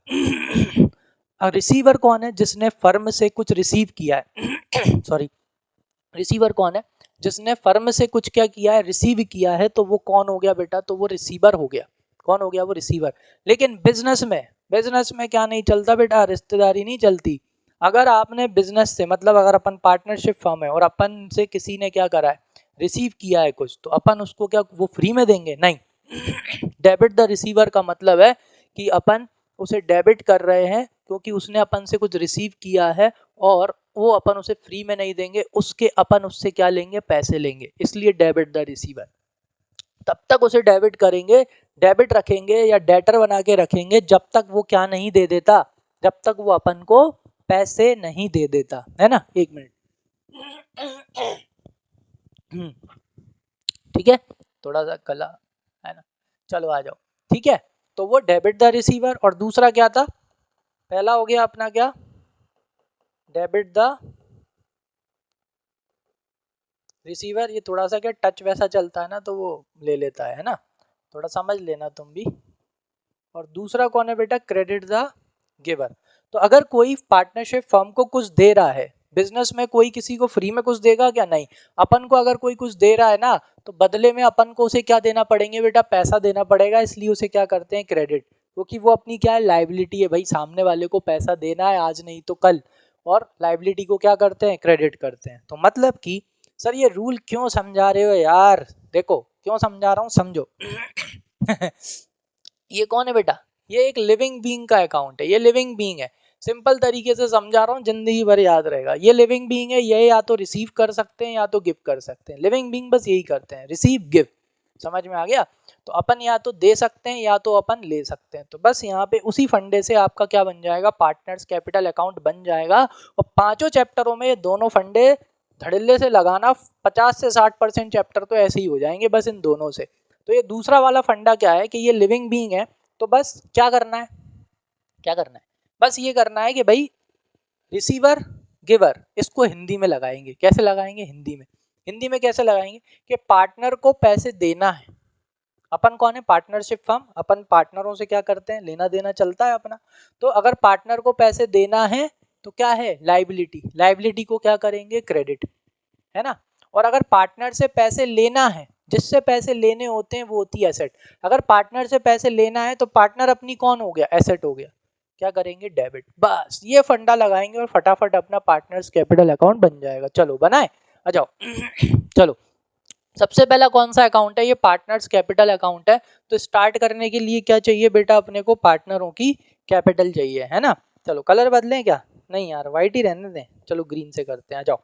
Speaker 1: receiver कौन है, जिसने फर्म से कुछ रिसीव किया है सॉरी, रिसीवर कौन है, जिसने फर्म से कुछ क्या किया है, रिसीव किया है, तो वो कौन हो गया बेटा, तो वो रिसीवर हो गया। कौन हो गया, वो रिसीवर। लेकिन बिजनेस में क्या नहीं चलता बेटा, रिश्तेदारी नहीं चलती। अगर आपने बिजनेस से, मतलब अगर अपन पार्टनरशिप फर्म है और अपन से किसी ने क्या करा है, रिसीव किया है कुछ, तो अपन उसको क्या वो फ्री में देंगे, नहीं। डेबिट द रिसीवर का मतलब है कि अपन उसे डेबिट कर रहे हैं क्योंकि उसने अपन से कुछ रिसीव किया है, और वो अपन उसे फ्री में नहीं देंगे, उसके अपन उससे क्या लेंगे, पैसे लेंगे, इसलिए डेबिट द रिसीवर। तब तक उसे डेबिट करेंगे, डेबिट रखेंगे या डेटर बना के रखेंगे जब तक वो क्या नहीं दे देता, जब तक वो अपन को पैसे नहीं दे देता, है ना। 1 मिनट, ठीक है, थोड़ा सा गला, है ना। चलो आ जाओ, ठीक है। तो वो डेबिट द रिसीवर, और दूसरा क्या था, पहला हो गया अपना क्या, डेबिट द रिसीवर। ये थोड़ा सा क्या टच वैसा चलता है ना, तो वो ले लेता है ना, थोड़ा समझ लेना तुम भी। और दूसरा कौन है बेटा, क्रेडिट द गिवर। तो अगर कोई पार्टनरशिप फर्म को कुछ दे रहा है, बिजनेस में कोई किसी को फ्री में कुछ देगा क्या, नहीं। अपन को अगर कोई कुछ दे रहा है ना, तो बदले में अपन को उसे क्या देना पड़ेंगे बेटा, पैसा देना पड़ेगा, इसलिए उसे क्या करते हैं, क्रेडिट। क्योंकि वो अपनी क्या है, लाइबिलिटी है भाई, सामने वाले को पैसा देना है, आज नहीं तो कल, और लाइबिलिटी को क्या करते हैं, क्रेडिट करते हैं। तो मतलब कि सर ये रूल क्यों समझा रहे हो यार, देखो क्यों समझा रहा हूँ, समझो। ये कौन है बेटा, ये एक लिविंग बीइंग का अकाउंट है, ये लिविंग बीइंग है। सिंपल तरीके से समझा रहा हूँ, जिंदगी भर याद रहेगा। ये लिविंग बीइंग है, ये या तो रिसीव कर सकते हैं या तो गिव कर सकते हैं। लिविंग बीइंग बस यही करते हैं, रिसीव गिव। समझ में आ गया। तो अपन या तो दे सकते हैं या तो अपन ले सकते हैं। तो बस यहाँ पे उसी फंडे से आपका क्या बन जाएगा, पार्टनर्स कैपिटल अकाउंट बन जाएगा। और 5 चैप्टरों में ये दोनों फंडे धड़ल्ले से लगाना, 50 से 60% चैप्टर तो ऐसे ही हो जाएंगे बस इन दोनों से। तो ये दूसरा वाला फंडा क्या है कि ये लिविंग बीइंग है, तो बस क्या करना है, क्या करना है, बस ये करना है कि भाई रिसीवर गिवर, इसको हिंदी में लगाएंगे। कैसे लगाएंगे, हिंदी में। हिंदी में कैसे लगाएंगे कि पार्टनर को पैसे देना है। अपन कौन है? Partnership firm. अपन पार्टनरों से क्या करते हैं? लेना देना चलता है अपना। तो अगर पार्टनर को पैसे देना है तो क्या है? लाइबिलिटी। लाइबिलिटी को क्या करेंगे? क्रेडिट, है ना। और अगर पार्टनर से पैसे लेना है, जिससे पैसे लेने होते हैं वो होती है एसेट। अगर पार्टनर से पैसे लेना है तो पार्टनर अपनी कौन हो गया? एसेट हो गया। क्या करेंगे? डेबिट। बस ये फंडा लगाएंगे और फटाफट अपना पार्टनर्स कैपिटल अकाउंट बन जाएगा। चलो बनाए, आ जाओ। चलो सबसे पहला कौन सा अकाउंट है? ये पार्टनर्स कैपिटल अकाउंट है। तो स्टार्ट करने के लिए क्या चाहिए बेटा? अपने को पार्टनरों की कैपिटल चाहिए, है ना। चलो कलर बदलें क्या? नहीं यार, व्हाइट ही रहने दें। चलो ग्रीन से करते हैं, आ जाओ।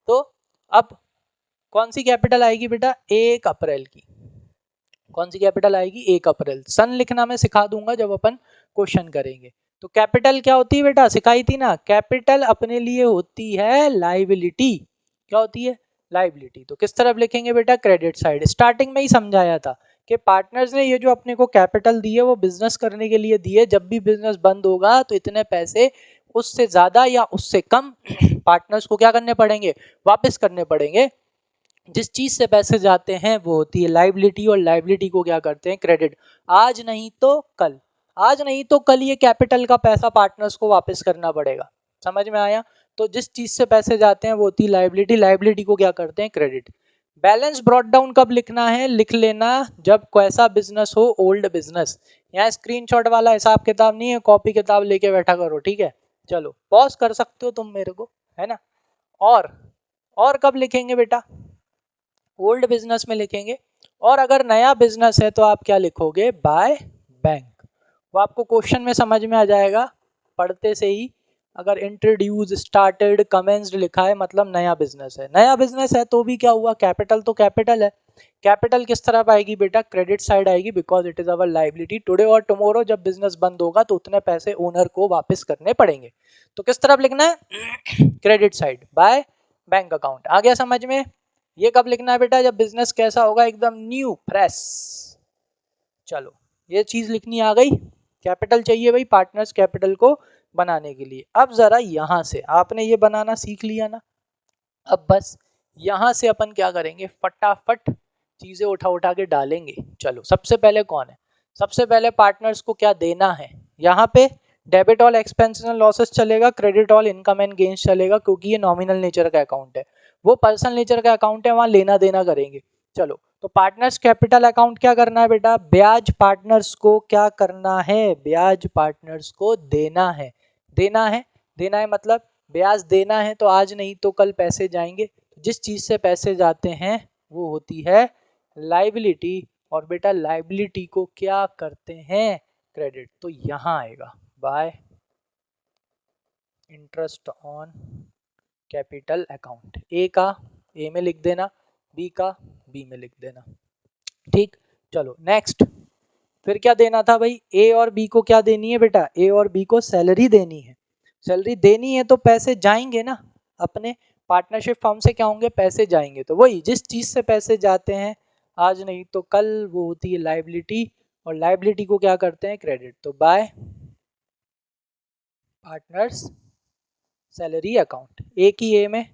Speaker 1: तो अब कौन सी कैपिटल आएगी बेटा? 1 अप्रैल की। कौन सी कैपिटल आएगी? 1 अप्रैल। सन लिखना मैं सिखा दूंगा जब अपन क्वेश्चन करेंगे। तो कैपिटल क्या होती है बेटा? सिखाई थी ना। कैपिटल अपने लिए होती है लाइबिलिटी। क्या होती है? लाइबिलिटी। तो किस तरफ लिखेंगे बेटा? Credit side. स्टार्टिंग में ही समझाया था कि पार्टनर्स ने ये जो अपने को कैपिटल दी है वो बिजनेस करने के लिए दी है। जब भी बिजनेस बंद होगा तो इतने पैसे उससे ज्यादा या उससे कम पार्टनर्स को क्या करने पड़ेंगे? वापस करने पड़ेंगे। जिस चीज से पैसे जाते हैं वो होती है लाइबिलिटी, और लाइबिलिटी को क्या करते हैं? क्रेडिट। आज नहीं तो कल, आज नहीं तो कल ये कैपिटल का पैसा पार्टनर्स को वापस करना पड़ेगा। समझ में आया? तो जिस चीज से पैसे जाते हैं वो होती है लाइबिलिटी। लाइबिलिटी को क्या करते हैं? क्रेडिट। बैलेंस ब्रॉट डाउन कब लिखना है? लिख लेना जब कैसा बिजनेस हो? Old business. यहाँ स्क्रीनशॉट वाला हिसाब किताब नहीं है, कॉपी किताब लेके बैठा करो, ठीक है। चलो पॉज कर सकते हो तुम मेरे को, है ना। और कब लिखेंगे बेटा? ओल्ड बिजनेस में लिखेंगे। और अगर नया बिजनेस है तो आप क्या लिखोगे? By bank. वो आपको क्वेश्चन में समझ में आ जाएगा पढ़ते से ही। अगर इंट्रोड्यूस, स्टार्टेड, कमेंस्ड लिखा है मतलब नया बिजनेस है। नया बिजनेस है तो भी क्या हुआ? कैपिटल तो कैपिटल है। कैपिटल किस तरफ आएगी बेटा? क्रेडिट साइड आएगी, because it is our liability. Today और टुमारो जब बिजनेस बंद होगा तो उतने पैसे ओनर को वापस करने पड़ेंगे। तो किस तरफ लिखना है? Credit side, by bank account. आ गया समझ में? ये कब लिखना है बेटा? जब बिजनेस कैसा होगा? एकदम न्यू, फ्रेश। चलो ये चीज लिखनी आ गई। कैपिटल चाहिए भाई पार्टनर्स कैपिटल को बनाने के लिए। अब जरा यहां से आपने ये बनाना सीख लिया ना। अब बस यहां से अपन क्या करेंगे? फटाफट चीजें उठा उठा के डालेंगे। चलो सबसे पहले कौन है? सबसे पहले पार्टनर्स को क्या देना है? यहाँ पे debit all expenses and losses चलेगा, credit all income and gains चलेगा, क्योंकि ये नॉमिनल नेचर का अकाउंट है। वो पर्सनल नेचर का अकाउंट है, वहां लेना देना करेंगे। चलो तो पार्टनर्स कैपिटल अकाउंट क्या करना है बेटा? ब्याज पार्टनर्स को क्या करना है? ब्याज पार्टनर्स को देना है। देना है, देना है मतलब ब्याज देना है। तो आज नहीं तो कल पैसे जाएंगे। जिस चीज से पैसे जाते हैं वो होती है लाइबिलिटी, और बेटा लाइबिलिटी को क्या करते हैं? क्रेडिट। तो यहां आएगा by interest on capital account. A का ए में लिख देना, बी का बी में लिख देना, ठीक। चलो नेक्स्ट, फिर क्या देना था भाई? ए और बी को क्या देनी है बेटा? ए और बी को सैलरी देनी है। सैलरी देनी है तो पैसे जाएंगे ना अपने पार्टनरशिप फर्म से। क्या होंगे? पैसे जाएंगे। तो वही जिस चीज से पैसे जाते हैं आज नहीं तो कल वो होती है लाइबिलिटी, और लाइबिलिटी को क्या करते हैं? क्रेडिट। तो बाय पार्टनर्स सैलरी अकाउंट। ए की ए में,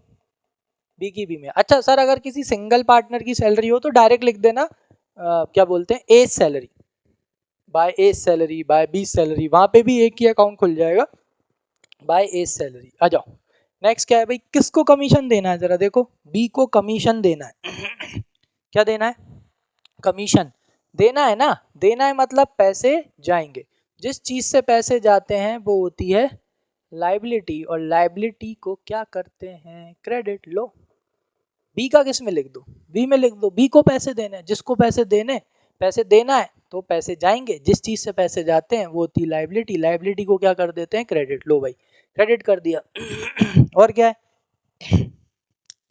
Speaker 1: बी की बी में। अच्छा सर अगर किसी सिंगल पार्टनर की सैलरी हो तो डायरेक्ट लिख देना क्या बोलते हैं? ए सैलरी, बाय ए सैलरी, बाय बी सैलरी। वहां पे भी एक ही अकाउंट खुल जाएगा, बाय ए सैलरी। आ जाओ नेक्स्ट क्या है भाई? किसको कमीशन देना है? जरा देखो, बी को कमीशन देना है। क्या देना है? कमीशन देना है ना। देना है मतलब पैसे जाएंगे। जिस चीज से पैसे जाते हैं वो होती है लाइबिलिटी, और लाइबिलिटी को क्या करते हैं? क्रेडिट। लो बी का किस में लिख दो? बी में लिख दो। बी को पैसे देने, जिसको पैसे देने, पैसे देना है तो पैसे जाएंगे। जिस चीज से पैसे जाते हैं वो होती है लाइबिलिटी। लाइबिलिटी को क्या कर देते हैं? क्रेडिट। लो भाई क्रेडिट कर दिया। और क्या है?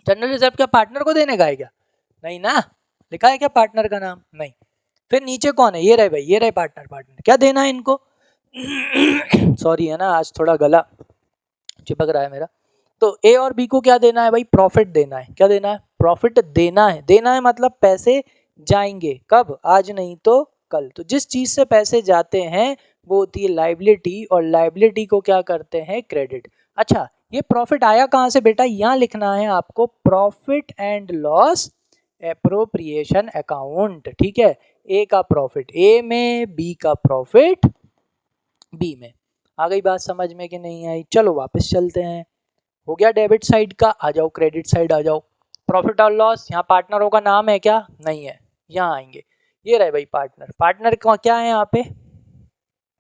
Speaker 1: जनरल रिजर्व क्या पार्टनर को देने का है क्या? नहीं ना। लिखा है क्या पार्टनर का नाम? नहीं। फिर नीचे कौन है? ये रहे भाई, ये रहे पार्टनर। पार्टनर क्या देना है इनको? सॉरी है ना, आज थोड़ा गला चिपक रहा है मेरा। तो ए और बी को क्या देना है भाई? प्रॉफिट देना है। क्या देना है? प्रॉफिट देना है। देना है मतलब पैसे जाएंगे। कब? आज नहीं तो कल। तो जिस चीज से पैसे जाते हैं वो होती है लाइबिलिटी, और लाइबिलिटी को क्या करते हैं? क्रेडिट। अच्छा ये प्रॉफिट आया कहाँ से बेटा, यहाँ लिखना है आपको profit and loss appropriation account, ठीक है। ए का प्रॉफिट ए में, बी का प्रॉफिट बी में। आ गई बात समझ में कि नहीं आई? चलो वापस चलते हैं। हो गया डेबिट साइड का, आ जाओ क्रेडिट साइड आ जाओ। प्रॉफिट और लॉस, यहाँ पार्टनरों का नाम है क्या? नहीं है। यहाँ आएंगे, ये रहे भाई पार्टनर। पार्टनर क्या है यहाँ पे,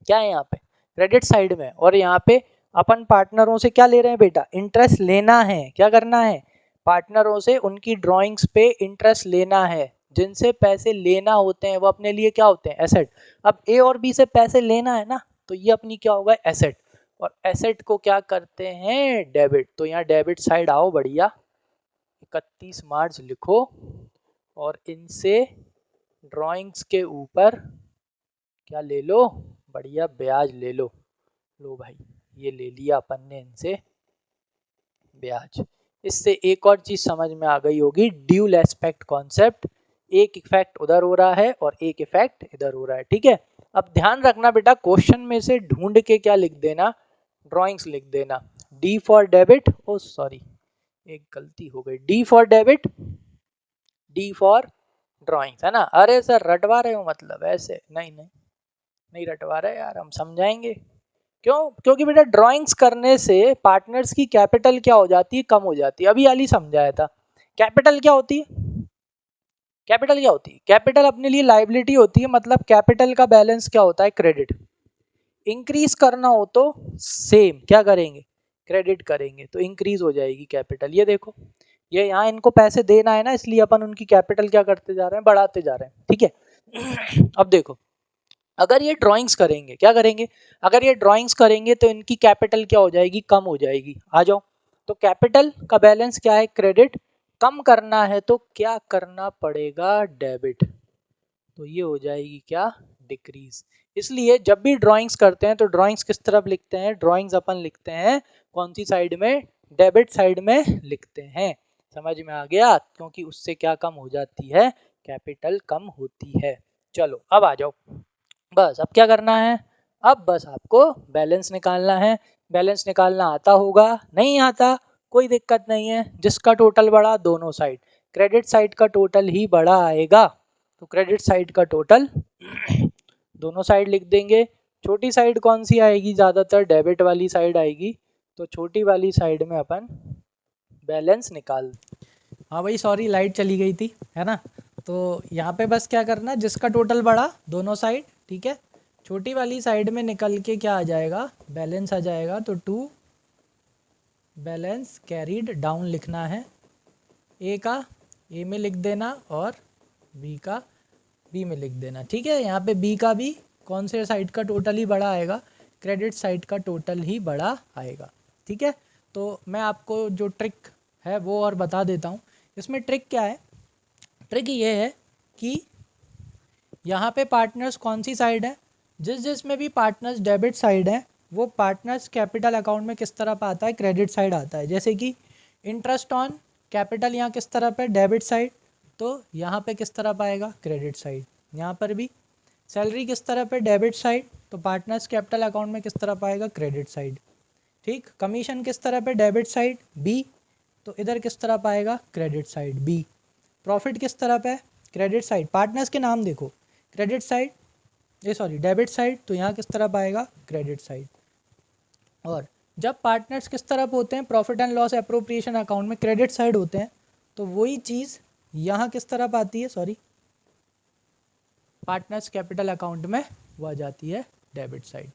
Speaker 1: क्या है यहाँ पे? क्रेडिट साइड में। और यहाँ पे अपन पार्टनरों से क्या ले रहे हैं बेटा? इंटरेस्ट लेना है। क्या करना है? पार्टनरों से उनकी ड्रॉइंग्स पे इंटरेस्ट लेना है। जिनसे पैसे लेना होते हैं वो अपने लिए क्या होते हैं? एसेट। अब ए और बी से पैसे लेना है ना, तो ये अपनी क्या होगा? एसेट। और एसेट को क्या करते हैं? डेबिट। तो यहाँ डेबिट साइड आओ, बढ़िया 31 मार्च लिखो और इनसे ड्राइंग्स के ऊपर क्या ले लो? बढ़िया ब्याज ले लो। लो भाई, ये ले लिया अपन ने इनसे ब्याज। इससे एक और चीज समझ में आ गई होगी, ड्यूल एस्पेक्ट कॉन्सेप्ट। एक इफेक्ट उधर हो रहा है और एक इफेक्ट इधर हो रहा है, ठीक है। अब ध्यान रखना बेटा, क्वेश्चन में से ढूंढ के क्या लिख देना? ड्राइंग्स लिख देना। D for debit, oh sorry एक गलती हो गई, D for debit, D for drawings, है ना। अरे सर रटवा रहे हो मतलब? ऐसे नहीं नहीं नहीं रटवा रहे यार, हम समझाएंगे। क्यों? क्योंकि बेटा ड्राइंग्स करने से पार्टनर्स की कैपिटल क्या हो जाती है? कम हो जाती है। अभी अली समझाया था। कैपिटल क्या होती है? कैपिटल क्या होती है? कैपिटल अपने लिए लाइबिलिटी होती है, मतलब कैपिटल का बैलेंस क्या होता है? क्रेडिट। इंक्रीज करना हो तो सेम क्या करेंगे? क्रेडिट करेंगे, तो इंक्रीज हो जाएगी कैपिटल। ये देखो, ये यहाँ इनको पैसे देना है ना, इसलिए अपन उनकी कैपिटल क्या करते जा रहे हैं? बढ़ाते जा रहे हैं, ठीक है। अब देखो, अगर ये ड्राइंग्स करेंगे, क्या करेंगे? अगर ये ड्राइंग्स करेंगे तो इनकी कैपिटल क्या हो जाएगी? कम हो जाएगी। आ जाओ, तो कैपिटल का बैलेंस क्या है? क्रेडिट। कम करना है तो क्या करना पड़ेगा? डेबिट। तो ये हो जाएगी क्या? डिक्रीज। इसलिए जब भी ड्राइंग्स करते हैं तो ड्राइंग्स किस तरफ लिखते हैं? ड्राइंग्स अपन लिखते हैं कौन सी साइड में? डेबिट साइड में लिखते हैं। समझ में आ गया? क्योंकि उससे क्या कम हो जाती है? कैपिटल कम होती है। चलो अब आ जाओ, बस अब क्या करना है? अब बस आपको बैलेंस निकालना है। बैलेंस निकालना आता होगा? नहीं आता? कोई दिक्कत नहीं है। जिसका टोटल बढ़ा, दोनों साइड, क्रेडिट साइड का टोटल ही बड़ा आएगा, तो क्रेडिट साइड का टोटल दोनों साइड लिख देंगे। छोटी साइड कौन सी आएगी? ज़्यादातर डेबिट वाली साइड आएगी, तो छोटी वाली साइड में अपन बैलेंस निकाल। हाँ भाई सॉरी, लाइट चली गई थी, है ना। तो यहाँ पे बस क्या करना, जिसका टोटल बढ़ा दोनों साइड, ठीक है, छोटी वाली साइड में निकल के क्या आ जाएगा? बैलेंस आ जाएगा। तो टू बैलेंस कैरीड डाउन लिखना है। ए का ए में लिख देना और बी का बी में लिख देना, ठीक है। यहाँ पे बी का भी कौन से साइड का टोटल ही बड़ा आएगा? क्रेडिट साइड का टोटल ही बड़ा आएगा, ठीक है। तो मैं आपको जो ट्रिक है वो और बता देता हूँ। इसमें ट्रिक क्या है? ट्रिक ये है कि यहाँ पे पार्टनर्स कौन सी साइड है? जिसमें भी पार्टनर्स डेबिट साइड है वो पार्टनर्स कैपिटल अकाउंट में किस तरफ आता है? क्रेडिट साइड आता है। जैसे कि इंटरेस्ट ऑन कैपिटल यहाँ किस तरफ है? डेबिट साइड, तो यहाँ पे किस तरफ आएगा? Credit side. यहाँ पर भी सैलरी किस तरफ है? डेबिट साइड, तो पार्टनर्स कैपिटल अकाउंट में किस तरफ आएगा? क्रेडिट साइड, ठीक। कमीशन किस तरफ है? डेबिट साइड बी, तो इधर किस तरफ आएगा? Credit side B. प्रॉफिट किस तरफ है? Credit side. पार्टनर्स के नाम देखो, क्रेडिट साइड, ये सॉरी डेबिट साइड, तो यहाँ किस तरफ आएगा? Credit side. और जब पार्टनर्स किस तरफ होते हैं? Profit and loss appropriation account में क्रेडिट साइड होते हैं, तो वही चीज़ यहाँ किस तरफ आती है? सॉरी, पार्टनर्स कैपिटल अकाउंट में वो आ जाती है डेबिट साइड।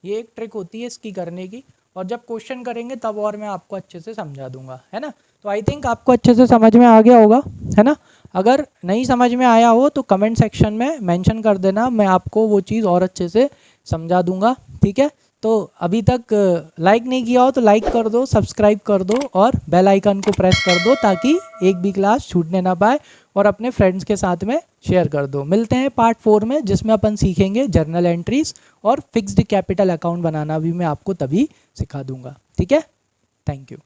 Speaker 1: ये एक ट्रिक होती है इसकी करने की, और जब क्वेश्चन करेंगे तब और मैं आपको अच्छे से समझा दूंगा, है ना। तो आई थिंक आपको अच्छे से समझ में आ गया होगा, है ना। अगर नहीं समझ में आया हो तो कमेंट सेक्शन में मेंशन कर देना, मैं आपको वो चीज़ और अच्छे से समझा दूंगा, ठीक है। तो अभी तक लाइक नहीं किया हो तो लाइक कर दो, सब्सक्राइब कर दो और बेल आइकन को प्रेस कर दो, ताकि एक भी क्लास छूटने ना पाए, और अपने फ्रेंड्स के साथ में शेयर कर दो। मिलते हैं पार्ट 4 में, जिसमें अपन सीखेंगे जर्नल एंट्रीज और फिक्स्ड कैपिटल अकाउंट बनाना भी मैं आपको तभी सिखा दूंगा, ठीक है। Thank you.